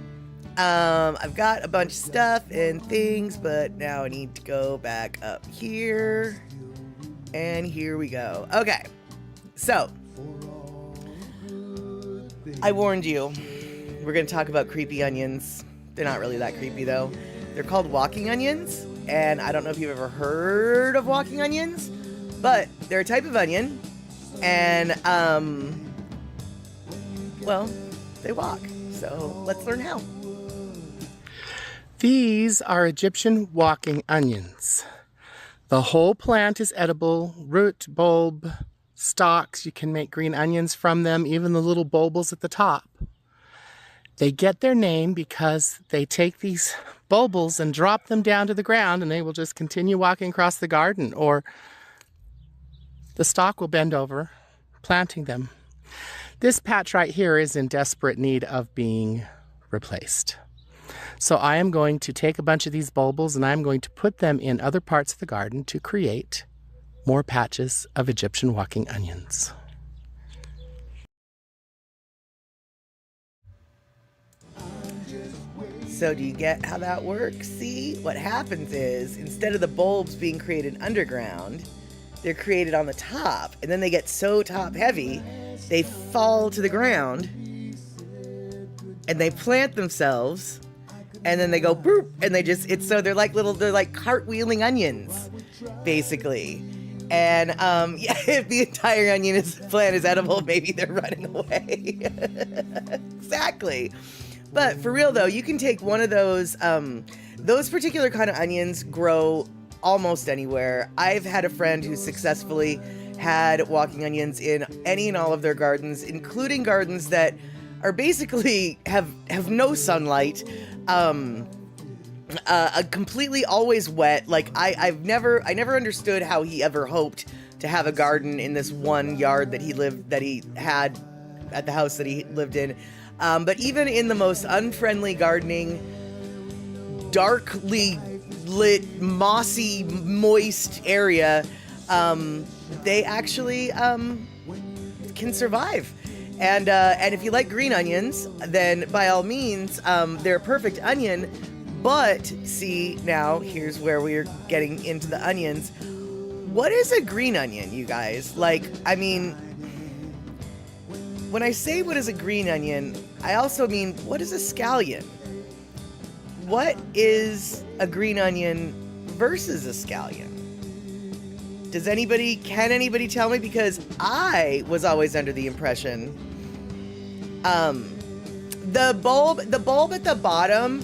I've got a bunch of stuff and things, but now I need to go back up here. And here we go. Okay, so, I warned you. We're going to talk about creepy onions. They're not really that creepy, though. They're called walking onions, and I don't know if you've ever heard of walking onions, but they're a type of onion, and, well, they walk. So let's learn how. These are Egyptian walking onions. The whole plant is edible, root, bulb, stalks. You can make green onions from them, even the little bulbils at the top. They get their name because they take these bulbils and drop them down to the ground, and they will just continue walking across the garden, or the stalk will bend over, planting them. This patch right here is in desperate need of being replaced. So I am going to take a bunch of these bulbils and I'm going to put them in other parts of the garden to create more patches of Egyptian walking onions. So do you get how that works? See, what happens is, instead of the bulbs being created underground, they're created on the top, and then they get so top heavy, they fall to the ground, and they plant themselves, and then they go boop, and they just, they're like cartwheeling onions, basically. And yeah, if the entire onion plant is edible, maybe they're running away. Exactly. But for real though, you can take one of those particular kind of onions grow almost anywhere. I've had a friend who successfully had walking onions in any and all of their gardens, including gardens that are basically have no sunlight, completely always wet. Like I never understood how he ever hoped to have a garden in this one yard that he had at the house that he lived in. But even in the most unfriendly gardening, darkly lit, mossy, moist area, they actually can survive. And if you like green onions, then by all means, they're a perfect onion. But see, now here's where we're getting into the onions. What is a green onion, you guys? Like, I mean, when I say what is a green onion, I also mean, what is a scallion? What is a green onion versus a scallion? Can anybody tell me? Because I was always under the impression, the bulb at the bottom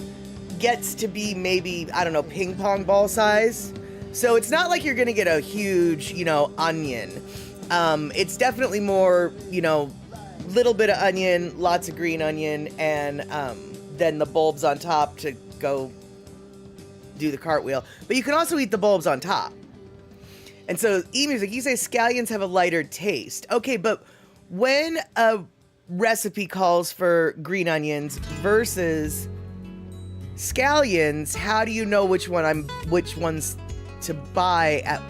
gets to be maybe, I don't know, ping pong ball size. So it's not like you're gonna get a huge, onion. It's definitely more, little bit of onion, lots of green onion, and then the bulbs on top to go do the cartwheel. But you can also eat the bulbs on top. And so, E-Music, you say scallions have a lighter taste. Okay, but when a recipe calls for green onions versus scallions, how do you know which ones to buy at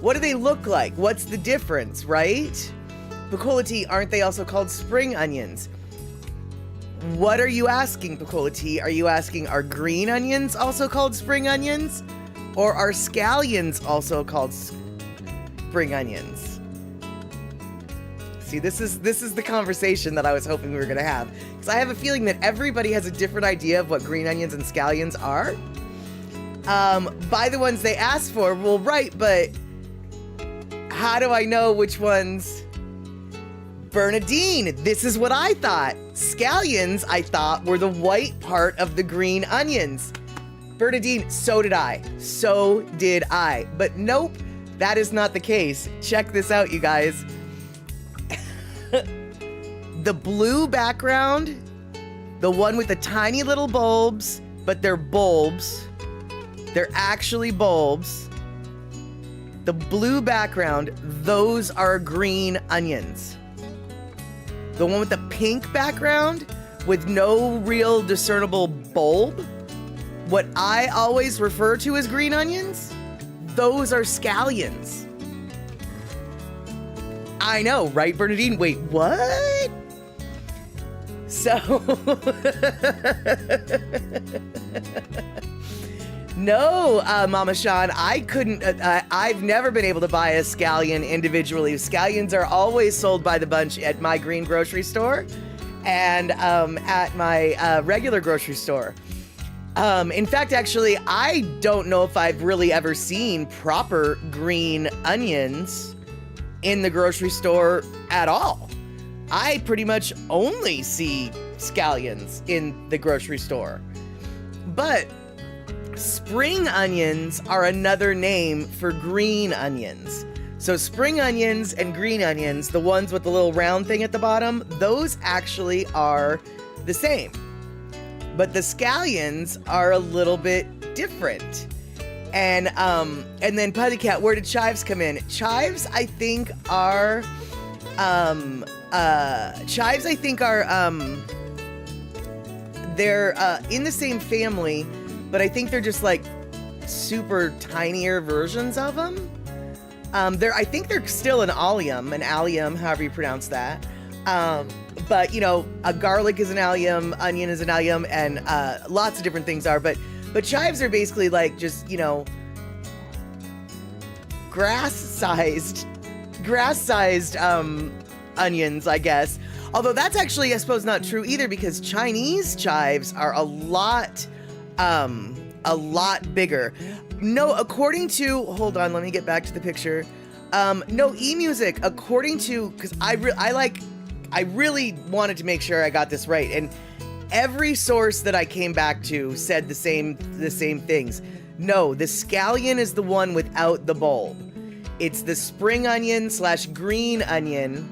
what do they look like? What's the difference, right? Picola Tea, aren't they also called spring onions? What are you asking, Picola Tea? Are you asking, are green onions also called spring onions? Or are scallions also called spring onions? See, this is the conversation that I was hoping we were going to have. Because I have a feeling that everybody has a different idea of what green onions and scallions are. By the ones they asked for, well, right, but how do I know which ones? Bernadine, this is what I thought. Scallions, I thought, were the white part of the green onions. Bernadine, so did I. So did I. But nope, that is not the case. Check this out, you guys. The blue background, the one with the tiny little bulbs, but they're bulbs. They're actually bulbs. The blue background, those are green onions. The one with the pink background with no real discernible bulb, what I always refer to as green onions, those are scallions. I know, right, Bernadine? Wait, what? So, no, Mama Sean, I couldn't, I've never been able to buy a scallion individually. Scallions are always sold by the bunch at my green grocery store and at my regular grocery store. In fact, actually, I don't know if I've really ever seen proper green onions in the grocery store at all. I pretty much only see scallions in the grocery store. But spring onions are another name for green onions. So spring onions and green onions, the ones with the little round thing at the bottom, those actually are the same. But the scallions are a little bit different. And then Putty Cat, where did chives come in? Chives, I think, are they're in the same family, but I think they're just like super tinier versions of them. I think they're still an allium, however you pronounce that. But a garlic is an allium, onion is an allium, and lots of different things are. But chives are basically like just grass-sized onions, I guess. Although that's actually, I suppose, not true either, because Chinese chives are a lot bigger. No, according to, hold on, let me get back to the picture. No, eMusic, according to, because I really wanted to make sure I got this right, and every source that I came back to said the same things. No, the scallion is the one without the bulb. It's the spring onion / green onion,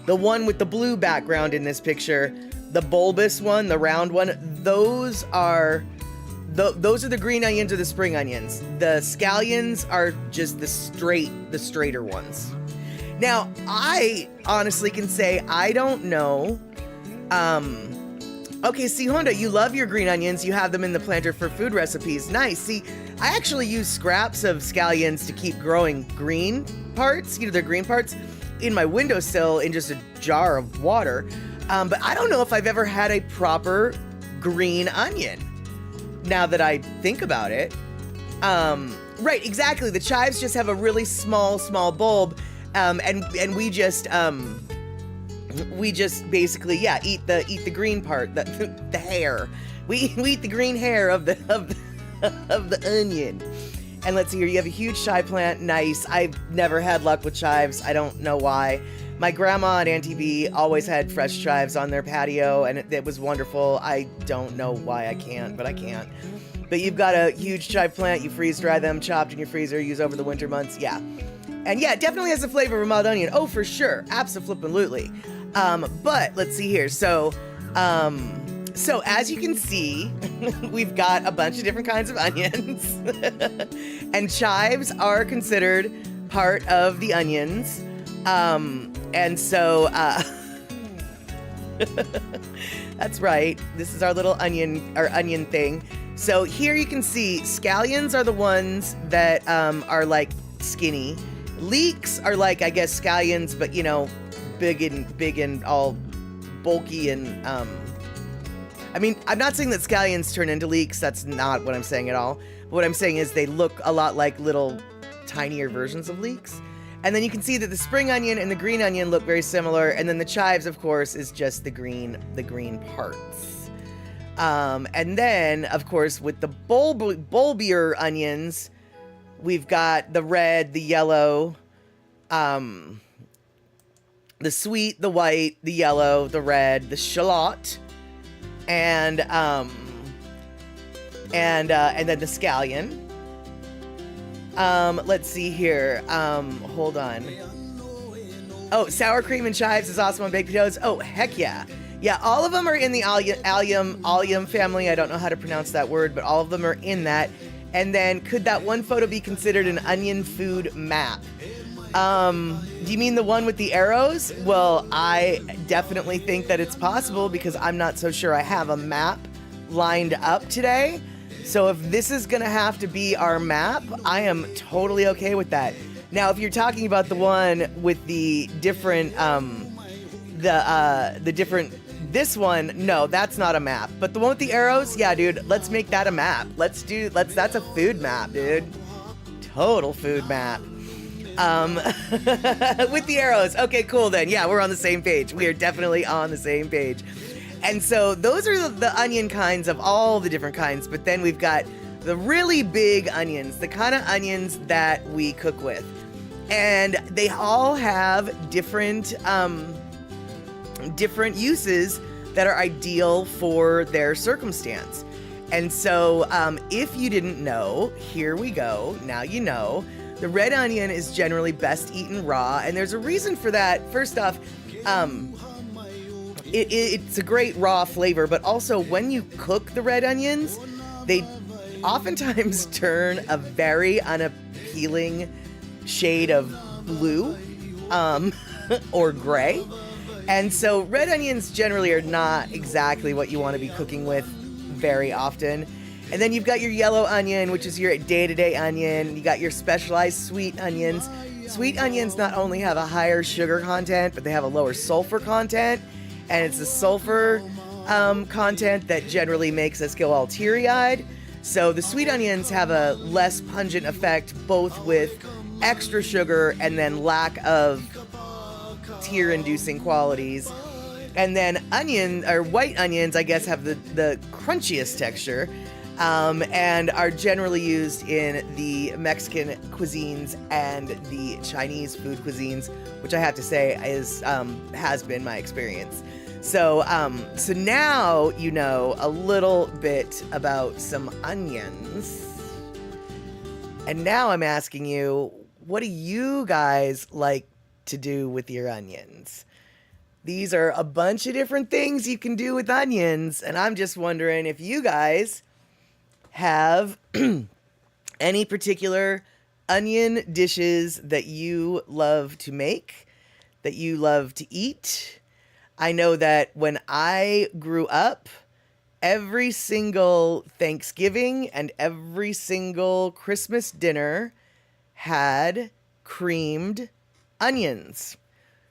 the one with the blue background in this picture, the bulbous one, the round one. Those are the green onions or the spring onions. The scallions are just the straighter ones. Now, I honestly can say I don't know. Okay, see, Honda, you love your green onions. You have them in the planter for food recipes. Nice. See, I actually use scraps of scallions to keep growing green parts, their green parts, in my windowsill in just a jar of water. But I don't know if I've ever had a proper green onion, now that I think about it. Right, exactly. The chives just have a really small bulb, and we just basically, eat the green part, the hair. We eat the green hair of the onion. And let's see here, you have a huge chive plant. Nice. I've never had luck with chives. I don't know why. My grandma and Auntie B always had fresh chives on their patio, and it was wonderful. I don't know why I can't, but I can't. But you've got a huge chive plant. You freeze dry them, chopped in your freezer, use over the winter months. Yeah. And yeah, it definitely has the flavor of a mild onion. Oh, for sure. Abso-flippin'-lutely. But let's see here. So as you can see, we've got a bunch of different kinds of onions. And chives are considered part of the onions. And so, that's right. This is our little onion thing. So here you can see scallions are the ones that, are like skinny. Leeks are like, I guess, scallions, but big and all bulky and, I mean, I'm not saying that scallions turn into leeks. That's not what I'm saying at all. But what I'm saying is they look a lot like little tinier versions of leeks. And then you can see that the spring onion and the green onion look very similar. And then the chives, of course, is just the green parts. And then, of course, with the bulbier onions, we've got the red, the yellow, the sweet, the white, the yellow, the red, the shallot, and then the scallion. Let's see here. Hold on. Oh, sour cream and chives is awesome on baked potatoes. Oh, heck yeah. Yeah, all of them are in the allium family. I don't know how to pronounce that word, but all of them are in that. And then, could that one photo be considered an onion food map? Do you mean the one with the arrows? Well, I definitely think that it's possible because I'm not so sure I have a map lined up today. So if this is gonna have to be our map, I am totally okay with that. Now, if you're talking about the one with the different, this one, no, that's not a map. But the one with the arrows, yeah, dude, let's make that a map. That's a food map, dude. Total food map. With the arrows. Okay, cool then. Yeah, we're on the same page. We are definitely on the same page. And so those are the onion kinds of all the different kinds. But then we've got the really big onions, the kind of onions that we cook with. And they all have different uses that are ideal for their circumstance. And so if you didn't know, here we go. Now you know. The red onion is generally best eaten raw, and there's a reason for that. First off, it's a great raw flavor, but also when you cook the red onions, they oftentimes turn a very unappealing shade of blue or gray. And so red onions generally are not exactly what you want to be cooking with very often. And then you've got your yellow onion, which is your day-to-day onion. You got your specialized sweet onions. Sweet onions not only have a higher sugar content, but they have a lower sulfur content. And it's the sulfur content that generally makes us go all teary-eyed. So the sweet onions have a less pungent effect, both with extra sugar and then lack of tear-inducing qualities. And then white onions, I guess, have the crunchiest texture. and are generally used in the Mexican cuisines and the Chinese food cuisines, which I have to say is has been my experience. So so now you know a little bit about some onions. And now I'm asking you, what do you guys like to do with your onions? These are a bunch of different things you can do with onions, and I'm just wondering if you guys have any particular onion dishes that you love to make, that you love to eat. I know that when I grew up, every single Thanksgiving and every single Christmas dinner had creamed onions,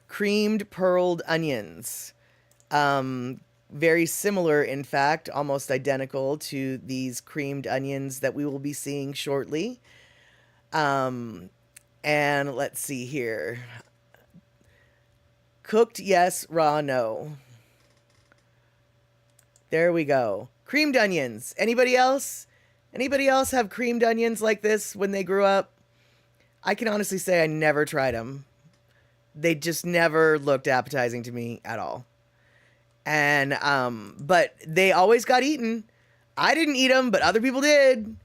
creamed pearled onions. Very similar, in fact, almost identical to these creamed onions that we will be seeing shortly. And let's see here. Cooked, yes. Raw, no. There we go. Creamed onions. Anybody else? Anybody else have creamed onions like this when they grew up? I can honestly say I never tried them. They just never looked appetizing to me at all. And, but they always got eaten. I didn't eat them, but other people did.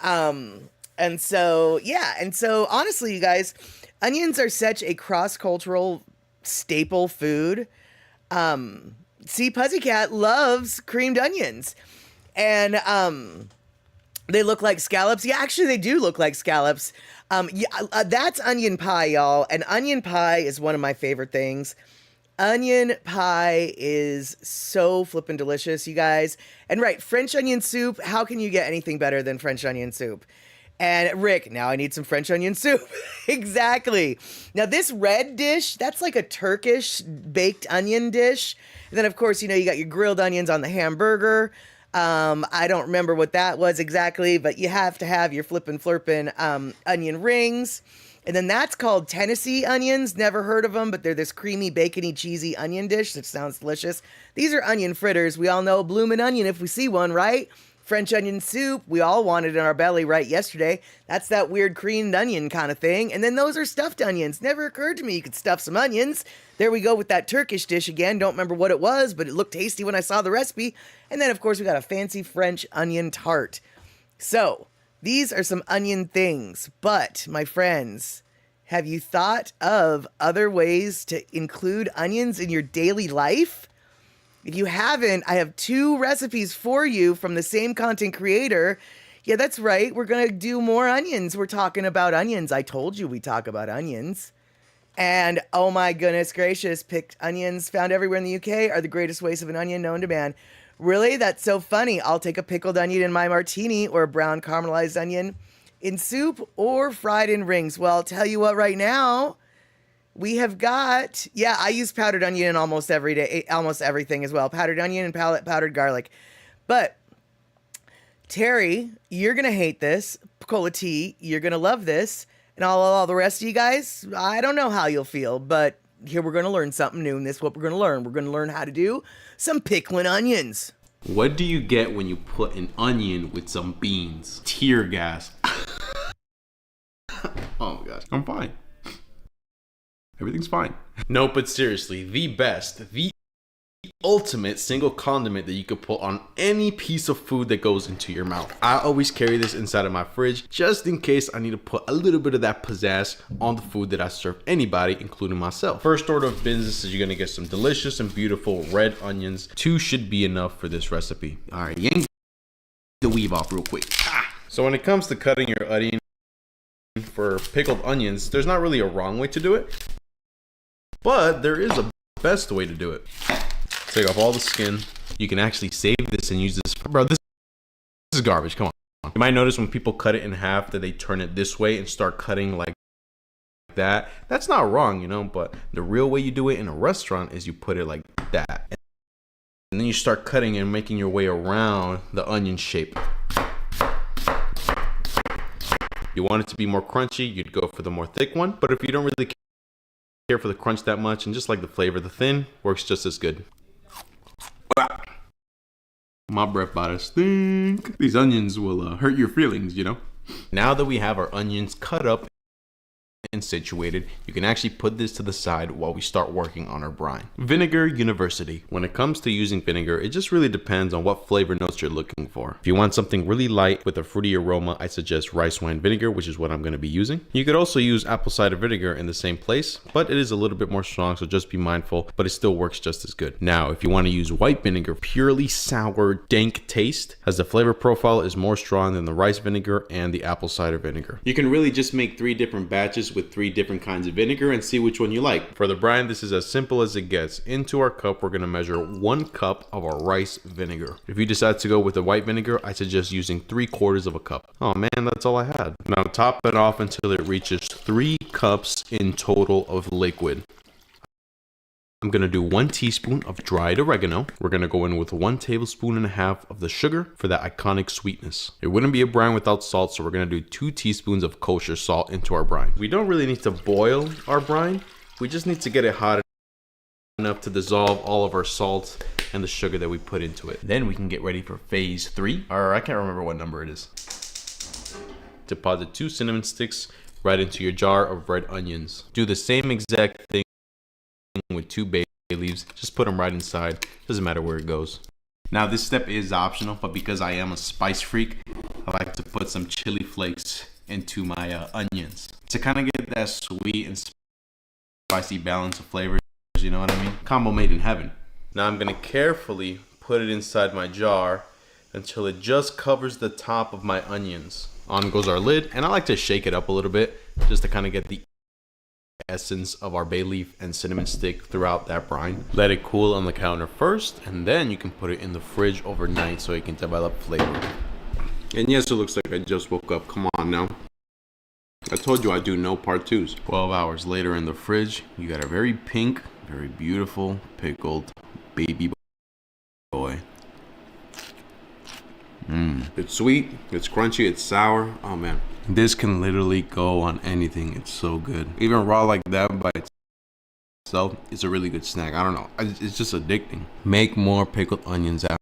And so, yeah. And so, honestly, you guys, onions are such a cross-cultural staple food. See, Pussycat loves creamed onions. And they look like scallops. Yeah, actually, they do look like scallops. That's onion pie, y'all. And onion pie is one of my favorite things. Onion pie is so flippin' delicious, you guys. And right, French onion soup. How can you get anything better than French onion soup? And Rick, now I need some French onion soup. Exactly. Now this red dish, that's like a Turkish baked onion dish. And then of course, you know, you got your grilled onions on the hamburger. I don't remember what that was exactly, but you have to have your flippin' flirpin' onion rings. And then that's called Tennessee onions. Never heard of them, but they're this creamy, bacony, cheesy onion dish that sounds delicious. These are onion fritters. We all know bloomin' onion if we see one, right? French onion soup, we all wanted in our belly right yesterday. That's that weird creamed onion kind of thing. And then those are stuffed onions. Never occurred to me you could stuff some onions. There we go with that Turkish dish again. Don't remember what it was, but it looked tasty when I saw the recipe. And then, of course, we got a fancy French onion tart. So, these are some onion things. But, my friends, have you thought of other ways to include onions in your daily life? If you haven't, I have 2 recipes for you from the same content creator. Yeah, that's right. We're going to do more onions. We're talking about onions. I told you we talk about onions. And oh my goodness gracious, picked onions found everywhere in the UK are the greatest waste of an onion known to man. Really? That's so funny. I'll take a pickled onion in my martini or a brown caramelized onion in soup or fried in rings. Well, I'll tell you what right now. We have got, yeah, I use powdered onion in almost every day, almost everything as well. Powdered onion and powdered garlic. But, Terry, you're going to hate this. Picola T, you're going to love this. And all the rest of you guys, I don't know how you'll feel, but here we're going to learn something new, and this is what we're going to learn. We're going to learn how to do some pickling onions. What do you get when you put an onion with some beans? Tear gas. Oh my gosh, I'm fine. Everything's fine. No, but seriously, the best, the ultimate single condiment that you could put on any piece of food that goes into your mouth. I always carry this inside of my fridge just in case I need to put a little bit of that pizzazz on the food that I serve anybody, including myself. First order of business is you're gonna get some delicious and beautiful red onions. 2 should be enough for this recipe. All right, yank the weave off real quick. So when it comes to cutting your onion for pickled onions, there's not really a wrong way to do it, but there is a best way to do it. Take off all the skin. You can actually save this and use this. Bro, this is garbage. Come on. You might notice when people cut it in half that they turn it this way and start cutting like that. That's not wrong, you know, but the real way you do it in a restaurant is you put it like that. And then you start cutting and making your way around the onion shape. You want it to be more crunchy, you'd go for the more thick one. But if you don't really care for the crunch that much and just like the flavor, the thin works just as good. My breath about to stink. These onions will hurt your feelings, you know? Now that we have our onions cut up and situated, you can actually put this to the side while we start working on our brine. Vinegar University. When it comes to using vinegar, it just really depends on what flavor notes you're looking for. If you want something really light with a fruity aroma, I suggest rice wine vinegar, which is what I'm going to be using. You could also use apple cider vinegar in the same place, but it is a little bit more strong, so just be mindful, but it still works just as good. Now, if you want to use white vinegar, purely sour, dank taste, as the flavor profile is more strong than the rice vinegar and the apple cider vinegar. You can really just make 3 different batches with 3 different kinds of vinegar and see which one you like. For the brine, this is as simple as it gets. Into our cup, we're going to measure 1 cup of our rice vinegar. If you decide to go with the white vinegar, I suggest using 3/4 of a cup. Oh man, that's all I had. Now top it off until it reaches 3 cups in total of liquid. I'm going to do 1 teaspoon of dried oregano. We're going to go in with 1.5 tablespoons of the sugar for that iconic sweetness. It wouldn't be a brine without salt, so we're going to do 2 teaspoons of kosher salt into our brine. We don't really need to boil our brine. We just need to get it hot enough to dissolve all of our salt and the sugar that we put into it. Then we can get ready for phase 3, or I can't remember what number it is. Deposit 2 cinnamon sticks right into your jar of red onions. Do the same exact thing with 2 bay leaves. Just put them right inside. Doesn't matter where it goes. Now this step is optional, but because I am a spice freak, I like to put some chili flakes into my onions to kind of get that sweet and spicy balance of flavors. You know what I mean? Combo made in heaven. Now I'm gonna carefully put it inside my jar until it just covers the top of my onions. On goes our lid, and I like to shake it up a little bit just to kind of get the essence of our bay leaf and cinnamon stick throughout that brine. Let it cool on the counter first, and then you can put it in the fridge overnight so it can develop flavor. And yes, it looks like I just woke up. Come on now. I told you I'd do no part 2s. 12 hours later in the fridge, you got a very pink, very beautiful pickled baby boy. It's sweet, it's crunchy, it's sour. Oh man, this can literally go on anything. It's so good. Even raw like that by itself, it's a really good snack. I don't know, it's just addicting. Make more pickled onions at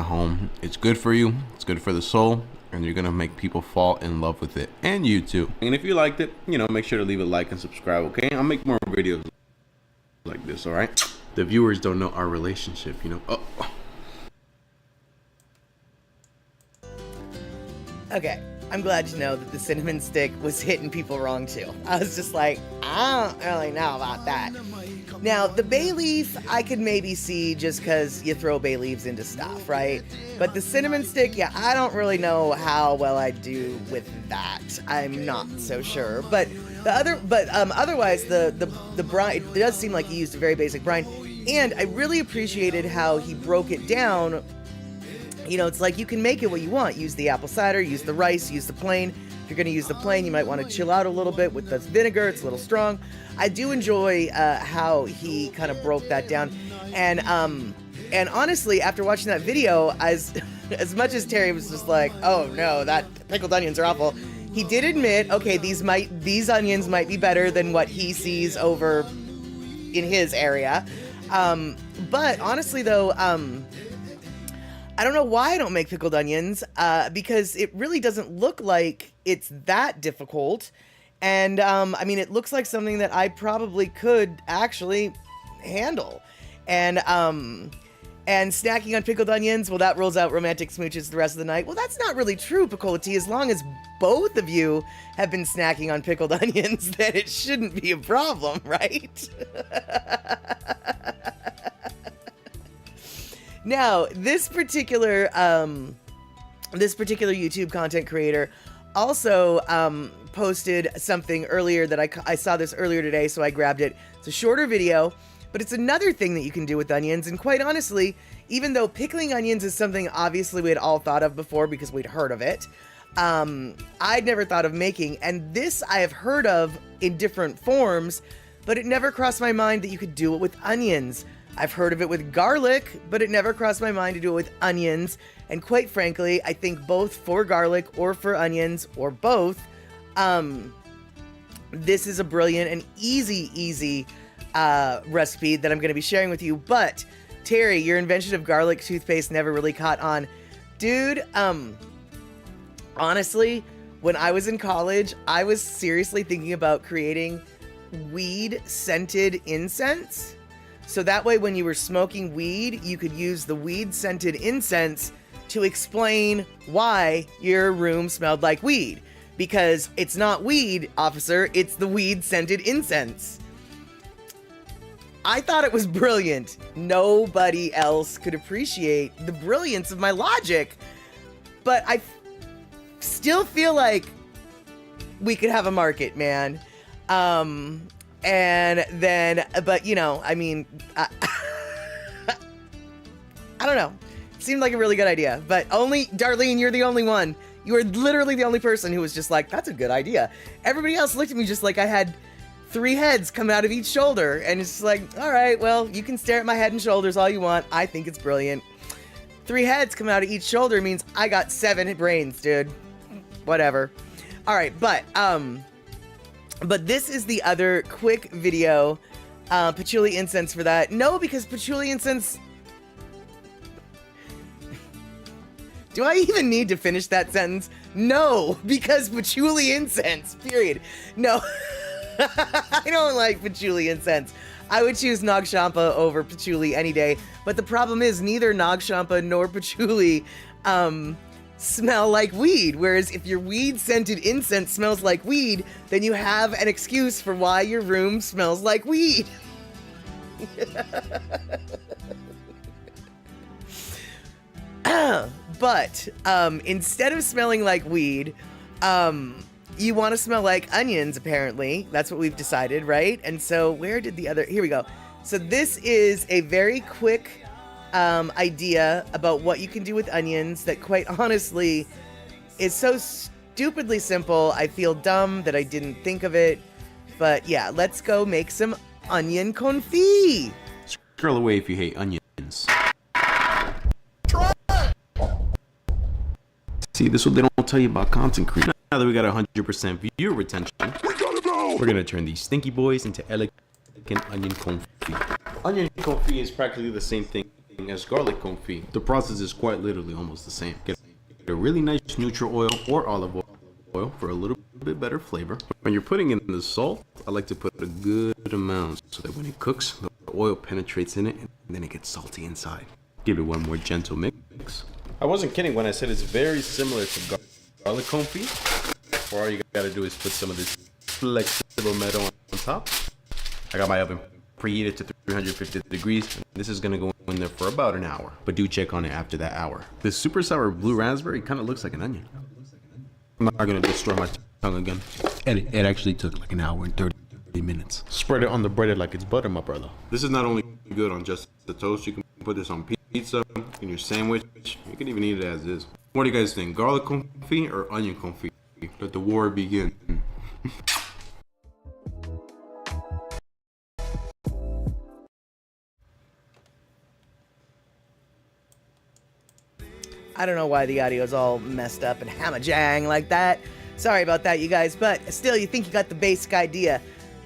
home. It's good for you, it's good for the soul, and you're gonna make people fall in love with it, and you too. And if you liked it, you know, make sure to leave a like and subscribe, okay? I'll make more videos like this, all right? The viewers don't know our relationship, you know. Okay, I'm glad to know that the cinnamon stick was hitting people wrong too. I was just like, I don't really know about that. Now, the bay leaf, I could maybe see just because you throw bay leaves into stuff, right? But the cinnamon stick, yeah, I don't really know how well I do with that. I'm not so sure. But otherwise, the brine, it does seem like he used a very basic brine. And I really appreciated how he broke it down. You know, it's like you can make it what you want. Use the apple cider, use the rice, use the plain. If you're going to use the plain, you might want to chill out a little bit with the vinegar. It's a little strong. I do enjoy how he kind of broke that down. And honestly, after watching that video, as much as Terry was just like, oh no, that pickled onions are awful, he did admit, okay, these onions might be better than what he sees over in his area. But honestly though, I don't know why I don't make pickled onions, because it really doesn't look like it's that difficult. And, I mean, it looks like something that I probably could actually handle. And snacking on pickled onions, well, that rolls out romantic smooches the rest of the night. Well, that's not really true, Picolati. As long as both of you have been snacking on pickled onions, then it shouldn't be a problem, right? Now, this particular YouTube content creator also posted something earlier that I saw this earlier today, so I grabbed it. It's a shorter video, but it's another thing that you can do with onions. And quite honestly, even though pickling onions is something obviously we had all thought of before because we'd heard of it, I'd never thought of making. And this I have heard of in different forms, but it never crossed my mind that you could do it with onions. I've heard of it with garlic, but it never crossed my mind to do it with onions. And quite frankly, I think both for garlic or for onions or both, this is a brilliant and easy recipe that I'm going to be sharing with you. But Terry, your invention of garlic toothpaste never really caught on. Dude, honestly, when I was in college, I was seriously thinking about creating weed-scented incense. So that way, when you were smoking weed, you could use the weed-scented incense to explain why your room smelled like weed. Because it's not weed, officer, it's the weed-scented incense. I thought it was brilliant. Nobody else could appreciate the brilliance of my logic. But I still feel like we could have a market, man. And then, but you know, I mean, I don't know. It seemed like a really good idea, but only, Darlene, you're the only one. You are literally the only person who was just like, that's a good idea. Everybody else looked at me just like I had 3 heads coming out of each shoulder. And it's just like, all right, well, you can stare at my head and shoulders all you want. I think it's brilliant. 3 heads coming out of each shoulder means I got 7 brains, dude. Whatever. All right, but this is the other quick video, patchouli incense for that. No, because patchouli incense... Do I even need to finish that sentence? No, because patchouli incense, period. No, I don't like patchouli incense. I would choose Nag Champa over patchouli any day, but the problem is neither Nag Champa nor patchouli smell like weed, whereas if your weed-scented incense smells like weed, then you have an excuse for why your room smells like weed. But instead of smelling like weed, you want to smell like onions, apparently. That's what we've decided, right? And so where did the other... Here we go. So this is a very quick idea about what you can do with onions that quite honestly is so stupidly simple. I feel dumb that I didn't think of it. But yeah, let's go make some onion confit. Scroll away if you hate onions. See, this is what they don't tell you about content creation. Now that we got 100% viewer retention, we're gonna turn these stinky boys into elegant onion confit. Onion confit is practically the same thing as garlic confit. The process is quite literally almost the same. Get a really nice neutral oil or olive oil for a little bit better flavor. When you're putting in the salt, I like to put a good amount so that when it cooks, the oil penetrates in it and then it gets salty inside. Give it one more gentle mix. I wasn't kidding when I said it's very similar to garlic confit. All you gotta do is put some of this flexible metal on top. I got my oven preheated to 350 degrees. This is gonna go in there for about an hour, but do check on it after that hour. This super sour blue raspberry kind of looks like an onion. I'm not gonna destroy my tongue again. It actually took like an hour and 30 minutes. Spread it on the bread like it's butter, my brother. This is not only good on just the toast, you can put this on pizza, in your sandwich. You can even eat it as is. What do you guys think? Garlic confit or onion confit? Let the war begin. I don't know why the audio is all messed up and hamajang like that. Sorry about that, you guys, but still, you think you got the basic idea.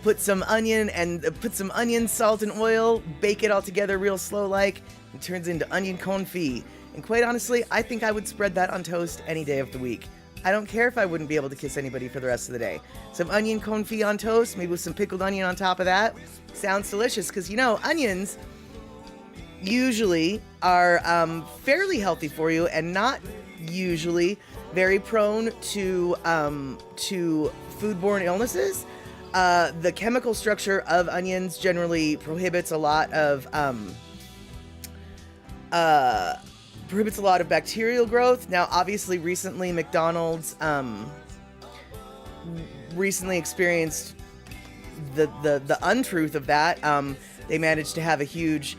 Put some onion and put some onion, salt, and oil, bake it all together real slow like. It turns into onion confit. And quite honestly, I think I would spread that on toast any day of the week. I don't care if I wouldn't be able to kiss anybody for the rest of the day. Some onion confit on toast, maybe with some pickled onion on top of that. Sounds delicious, because you know, onions usually are fairly healthy for you and not usually very prone to foodborne illnesses. The chemical structure of onions generally prohibits a lot of bacterial growth. Now, obviously, recently McDonald's recently experienced the untruth of that. They managed to have a huge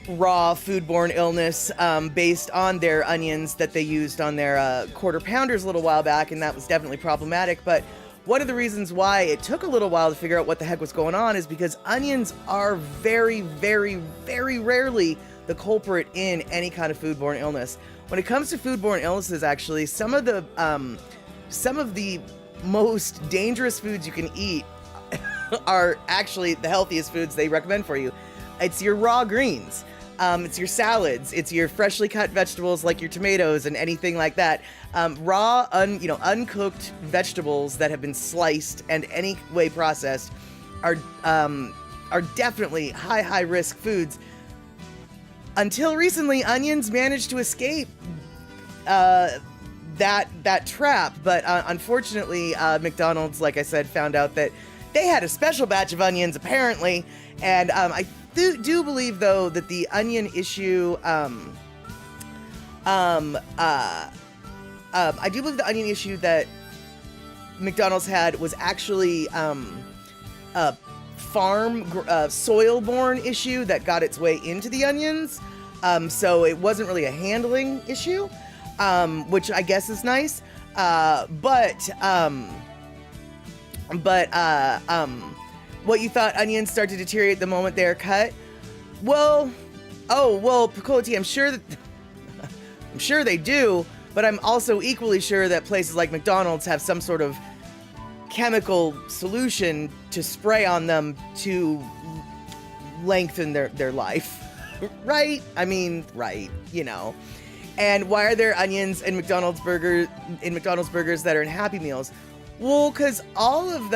raw foodborne illness based on their onions that they used on their quarter pounders a little while back, and that was definitely problematic. But one of the reasons why it took a little while to figure out what the heck was going on is because onions are very, very, very rarely the culprit in any kind of foodborne illness. When it comes to foodborne illnesses, actually, some of the most dangerous foods you can eat are actually the healthiest foods they recommend for you. It's your raw greens. It's your salads. It's your freshly cut vegetables like your tomatoes and anything like that. Raw, uncooked vegetables that have been sliced and any way processed are definitely high risk foods. Until recently, onions managed to escape that trap, but unfortunately, McDonald's, like I said, found out that they had a special batch of onions apparently, and I do believe though that the onion issue, I do believe the onion issue that McDonald's had was actually a soil-borne issue that got its way into the onions. So it wasn't really a handling issue, which I guess is nice. But what you thought onions start to deteriorate the moment they are cut? Well, Piccolo Tea, I'm sure they do, but I'm also equally sure that places like McDonald's have some sort of chemical solution to spray on them to lengthen their life. Right? I mean, right, And why are there onions in McDonald's burgers that are in Happy Meals? Well, because all of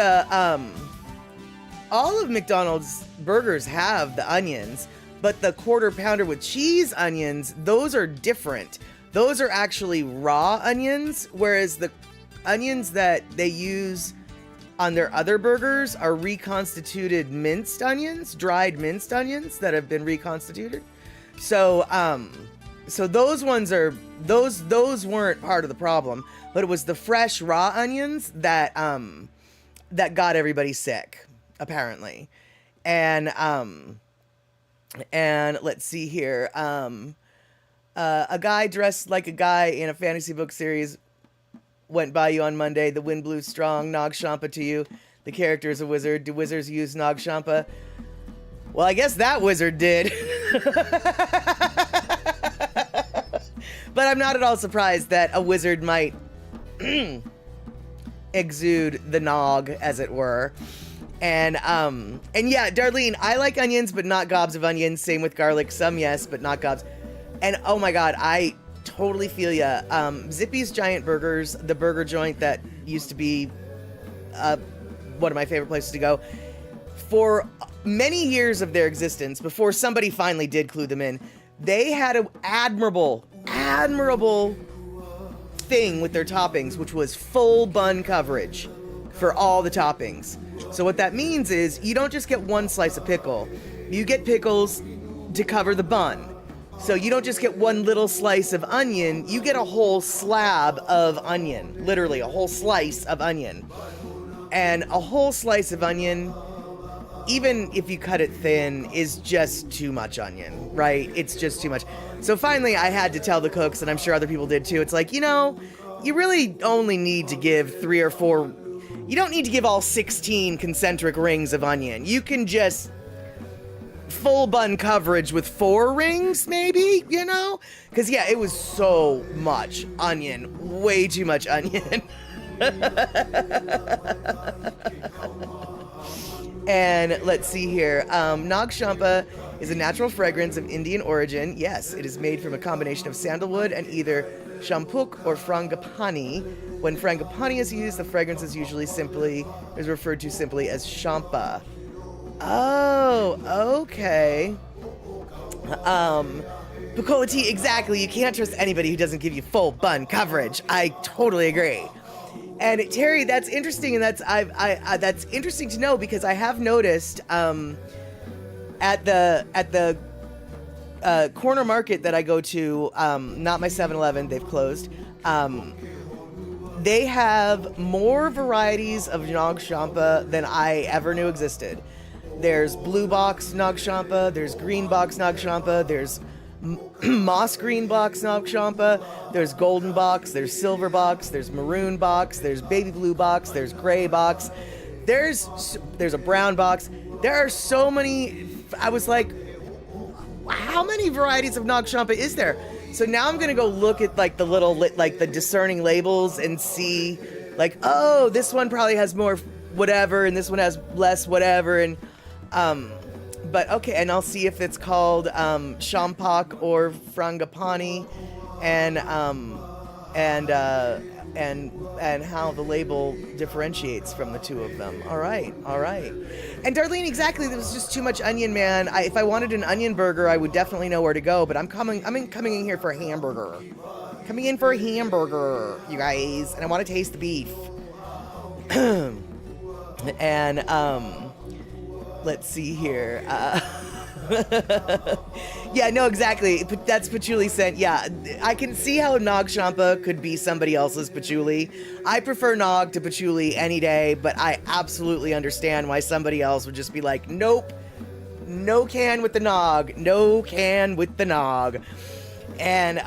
McDonald's burgers have the onions, but the quarter pounder with cheese onions, those are different. Those are actually raw onions, whereas the onions that they use on their other burgers are reconstituted minced onions, dried minced onions that have been reconstituted. So those ones are those weren't part of the problem, but it was the fresh raw onions that got everybody sick, apparently. And let's see here. A guy dressed like a guy in a fantasy book series went by you on Monday. The wind blew strong. Nag Champa to you. The character is a wizard. Do wizards use Nag Champa? Well, I guess that wizard did. But I'm not at all surprised that a wizard might exude the nog, as it were. And yeah, Darlene, I like onions, but not gobs of onions. Same with garlic. Some yes, but not gobs. And oh my God, I totally feel ya. Zippy's Giant Burgers, the burger joint that used to be one of my favorite places to go, for many years of their existence, before somebody finally did clue them in, they had an admirable thing with their toppings, which was full bun coverage for all the toppings. So what that means is you don't just get one slice of pickle, you get pickles to cover the bun. So you don't just get one little slice of onion, you get a whole slab of onion, literally a whole slice of onion. And a whole slice of onion, even if you cut it thin, is just too much onion, right? It's just too much. So finally I had to tell the cooks, and I'm sure other people did too, it's like, you really only need to give 3 or 4, you don't need to give all 16 concentric rings of onion. You can just full bun coverage with 4 rings, maybe, Because, yeah, it was so much onion. Way too much onion. And let's see here. Nag Champa is a natural fragrance of Indian origin. Yes, it is made from a combination of sandalwood and either champuk or frangipani. When frangipani is used, the fragrance is referred to simply as champa. Oh, okay. Piccolo Tea, exactly. You can't trust anybody who doesn't give you full bun coverage. I totally agree. And Terry, that's interesting, and that's interesting to know, because I have noticed at the corner market that I go to, not my 7-Eleven, they've closed. They have more varieties of Nag Champa than I ever knew existed. There's blue box Nag Champa, there's green box Nag Champa, there's moss green box Nag Champa, there's golden box, there's silver box, there's maroon box, there's baby blue box, there's gray box, there's a brown box. There are so many. I was like, how many varieties of Nag Champa is there? So now I'm gonna go look at like the little the discerning labels and see like, oh, this one probably has more whatever and this one has less whatever. And But okay, and I'll see if it's called champak or frangipani, and how the label differentiates from the two of them. All right. And Darlene, exactly, there was just too much onion, man. If I wanted an onion burger, I would definitely know where to go, but I'm coming in here for a hamburger. Coming in for a hamburger, you guys, and I want to taste the beef. And let's see here. Yeah, no, exactly. That's patchouli scent. Yeah, I can see how Nog Champa could be somebody else's patchouli. I prefer Nog to patchouli any day, but I absolutely understand why somebody else would just be like, nope, no can with the Nog, no can with the Nog. And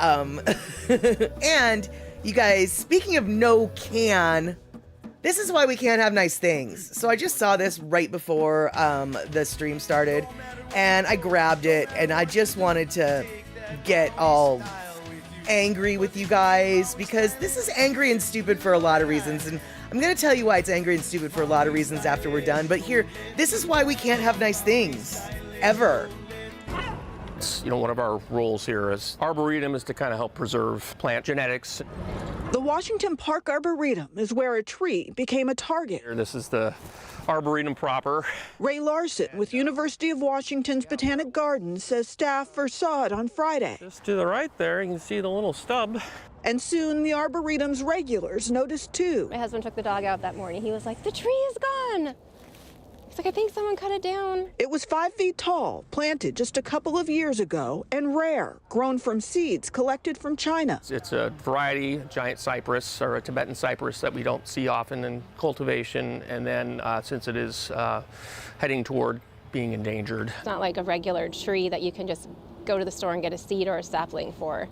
and you guys, speaking of no can, this is why we can't have nice things. So I just saw this right before the stream started, and I grabbed it, and I just wanted to get all angry with you guys, because this is angry and stupid for a lot of reasons, and I'm going to tell you why it's angry and stupid for a lot of reasons after we're done. But here, this is why we can't have nice things, ever. One of our roles here as Arboretum is to kind of help preserve plant genetics. The Washington Park Arboretum is where a tree became a target. This is the Arboretum proper. Ray Larson with University of Washington's Botanic Gardens says staff first saw it on Friday. Just to the right there, you can see the little stub. And soon the Arboretum's regulars noticed too. My husband took the dog out that morning. He was like, the tree is gone. He's like, I think someone cut it down. It was 5 feet tall, planted just a couple of years ago, and rare, grown from seeds collected from China. It's a variety, giant cypress or a Tibetan cypress that we don't see often in cultivation. And then since it is heading toward being endangered. It's not like a regular tree that you can just go to the store and get a seed or a sapling for.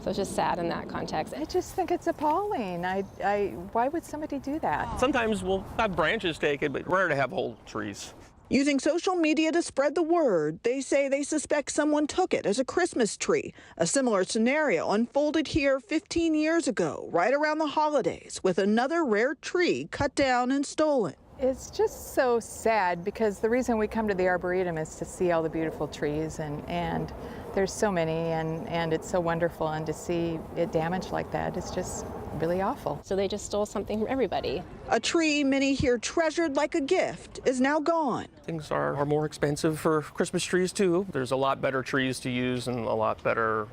So it's just sad in that context. I just think it's appalling. Why would somebody do that? Sometimes we'll have branches taken, but rare to have whole trees. Using social media to spread the word, they say they suspect someone took it as a Christmas tree. A similar scenario unfolded here 15 years ago, right around the holidays, with another rare tree cut down and stolen. It's just so sad, because the reason we come to the Arboretum is to see all the beautiful trees, and there's so many, and it's so wonderful, and to see it damaged like that, it's just really awful. So they just stole something from everybody. A tree many here treasured like a gift is now gone. Things are more expensive for Christmas trees too. There's a lot better trees to use and a lot better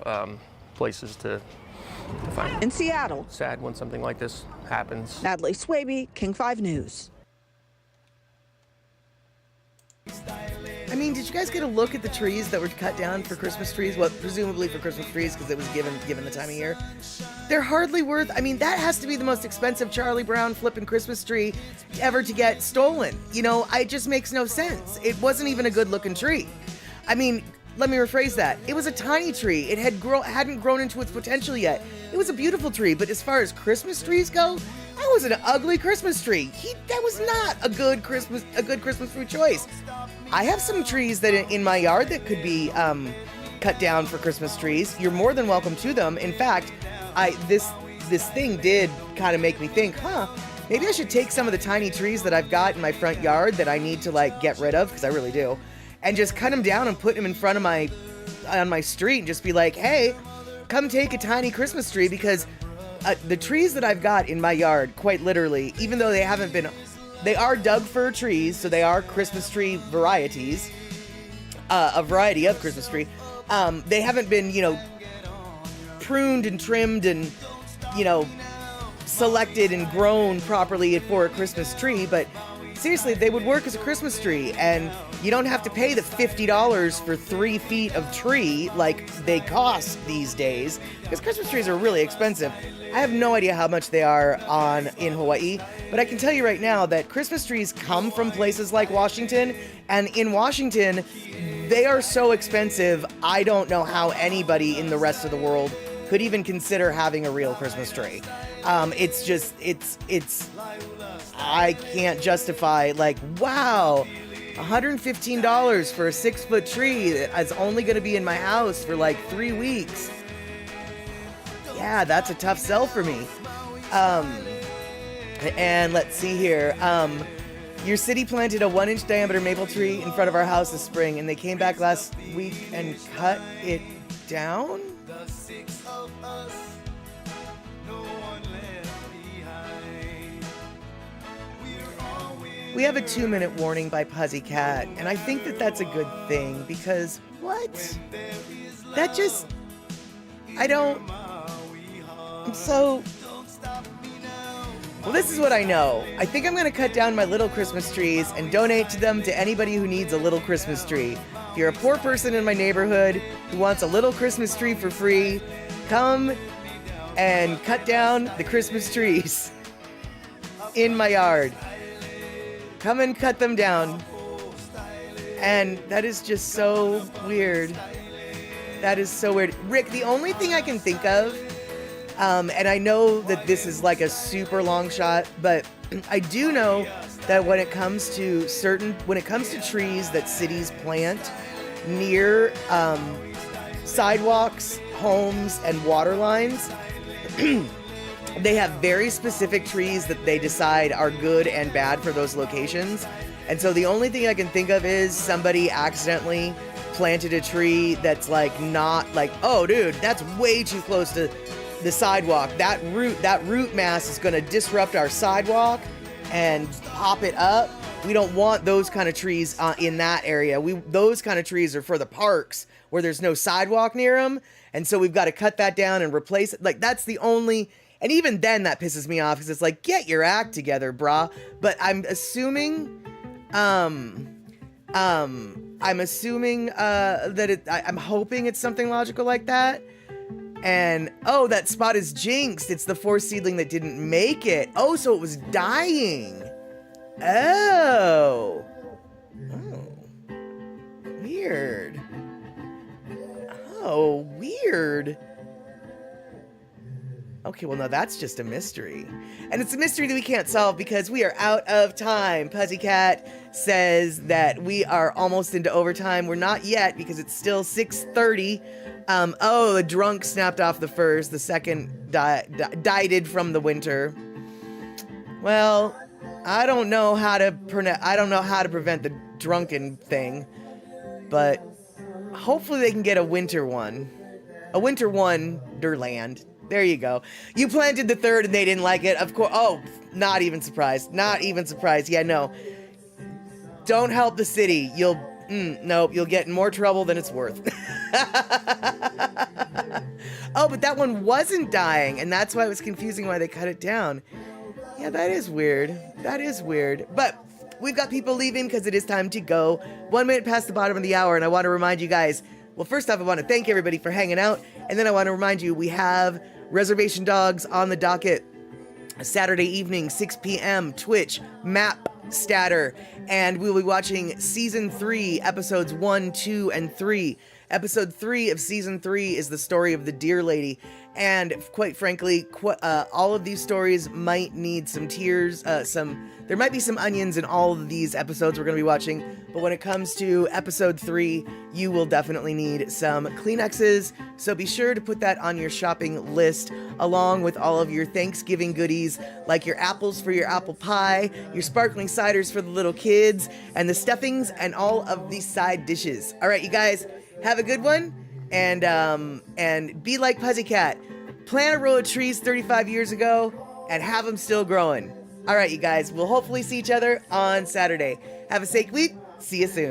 places to find. In Seattle, It's sad when something like this happens. Natalie Swaby, King 5 News. I mean, did you guys get a look at the trees that were cut down for Christmas trees? Well, presumably for Christmas trees, because it was given the time of year. They're hardly worth. I mean, that has to be the most expensive Charlie Brown flipping Christmas tree ever to get stolen. It just makes no sense. It wasn't even a good-looking tree. I mean, let me rephrase that. It was a tiny tree. It hadn't grown into its potential yet. It was a beautiful tree, but as far as Christmas trees go, that was an ugly Christmas tree. That was not a good Christmas tree choice. I have some trees that in my yard that could be cut down for Christmas trees. You're more than welcome to them. In fact, this thing did kind of make me think, maybe I should take some of the tiny trees that I've got in my front yard that I need to get rid of, because I really do, and just cut them down and put them in front of on my street and just be like, hey, come take a tiny Christmas tree, because the trees that I've got in my yard, quite literally, even though they are Doug fir trees, so they are Christmas tree varieties, a variety of Christmas tree. They haven't been, pruned and trimmed and, selected and grown properly for a Christmas tree, but seriously, they would work as a Christmas tree, and you don't have to pay the $50 for 3 feet of tree like they cost these days, because Christmas trees are really expensive. I have no idea how much they are in Hawaii, but I can tell you right now that Christmas trees come from places like Washington, and in Washington, they are so expensive, I don't know how anybody in the rest of the world could even consider having a real Christmas tree. I can't justify, wow, $115 for a 6-foot tree that's only going to be in my house for 3 weeks. Yeah, that's a tough sell for me. And let's see here. Your city planted a 1-inch diameter maple tree in front of our house this spring, and they came back last week and cut it down? We have a 2-minute warning by Puzzy Cat, and I think that that's a good thing because what? That just, well, this is what I know. I think I'm going to cut down my little Christmas trees and donate to them to anybody who needs a little Christmas tree. If you're a poor person in my neighborhood who wants a little Christmas tree for free, come and cut down the Christmas trees in my yard. Come and cut them down. And that is just so weird. That is so weird. Rick, the only thing I can think of, and I know that this is like a super long shot, but I do know that when it comes to trees that cities plant near sidewalks, homes, and water lines, they have very specific trees that they decide are good and bad for those locations. And so the only thing I can think of is somebody accidentally planted a tree that's like not like, oh dude, that's way too close to the sidewalk. That root mass is going to disrupt our sidewalk and pop it up. We don't want those kind of trees in that area. Those kind of trees are for the parks where there's no sidewalk near them. And so we've got to cut that down and replace it. Like that's the only, and even then that pisses me off because it's like, get your act together, brah. But I'm assuming, I'm hoping it's something logical like that. And, oh, that spot is jinxed. It's the 4 seedling that didn't make it. Oh, so it was dying. Oh. Weird. Oh, weird. Okay, well, now that's just a mystery. And it's a mystery that we can't solve because we are out of time. Puzzy Cat says that we are almost into overtime. We're not yet because it's still 6:30. The drunk snapped off the first. The second died from the winter. Well, I don't know how to prevent the drunken thing, but hopefully they can get a winter one. A winter wonderland. There you go. You planted the third and they didn't like it. Of course. Oh, not even surprised. Not even surprised. Yeah, no. Don't help the city. Nope, you'll get in more trouble than it's worth. Oh, but that one wasn't dying, and that's why it was confusing why they cut it down. Yeah, that is weird. That is weird. But we've got people leaving because it is time to go. 1 minute past the bottom of the hour, and I want to remind you guys, well, first off, I want to thank everybody for hanging out, and then I want to remind you we have Reservation Dogs on the docket Saturday evening, 6 p.m., Twitch, Map Statter, and we'll be watching Season 3, Episodes 1, 2, and 3. Episode 3 of Season 3 is the story of the Deer Lady, and quite frankly, all of these stories might need some tears, there might be some onions in all of these episodes we're going to be watching, but when it comes to Episode 3, you will definitely need some Kleenexes, so be sure to put that on your shopping list, along with all of your Thanksgiving goodies, like your apples for your apple pie, your sparkling ciders for the little kids, and the stuffings, and all of these side dishes. All right, you guys, have a good one, and be like Puzzy Cat. Plant a row of trees 35 years ago, and have them still growing. All right, you guys, we'll hopefully see each other on Saturday. Have a safe week. See you soon.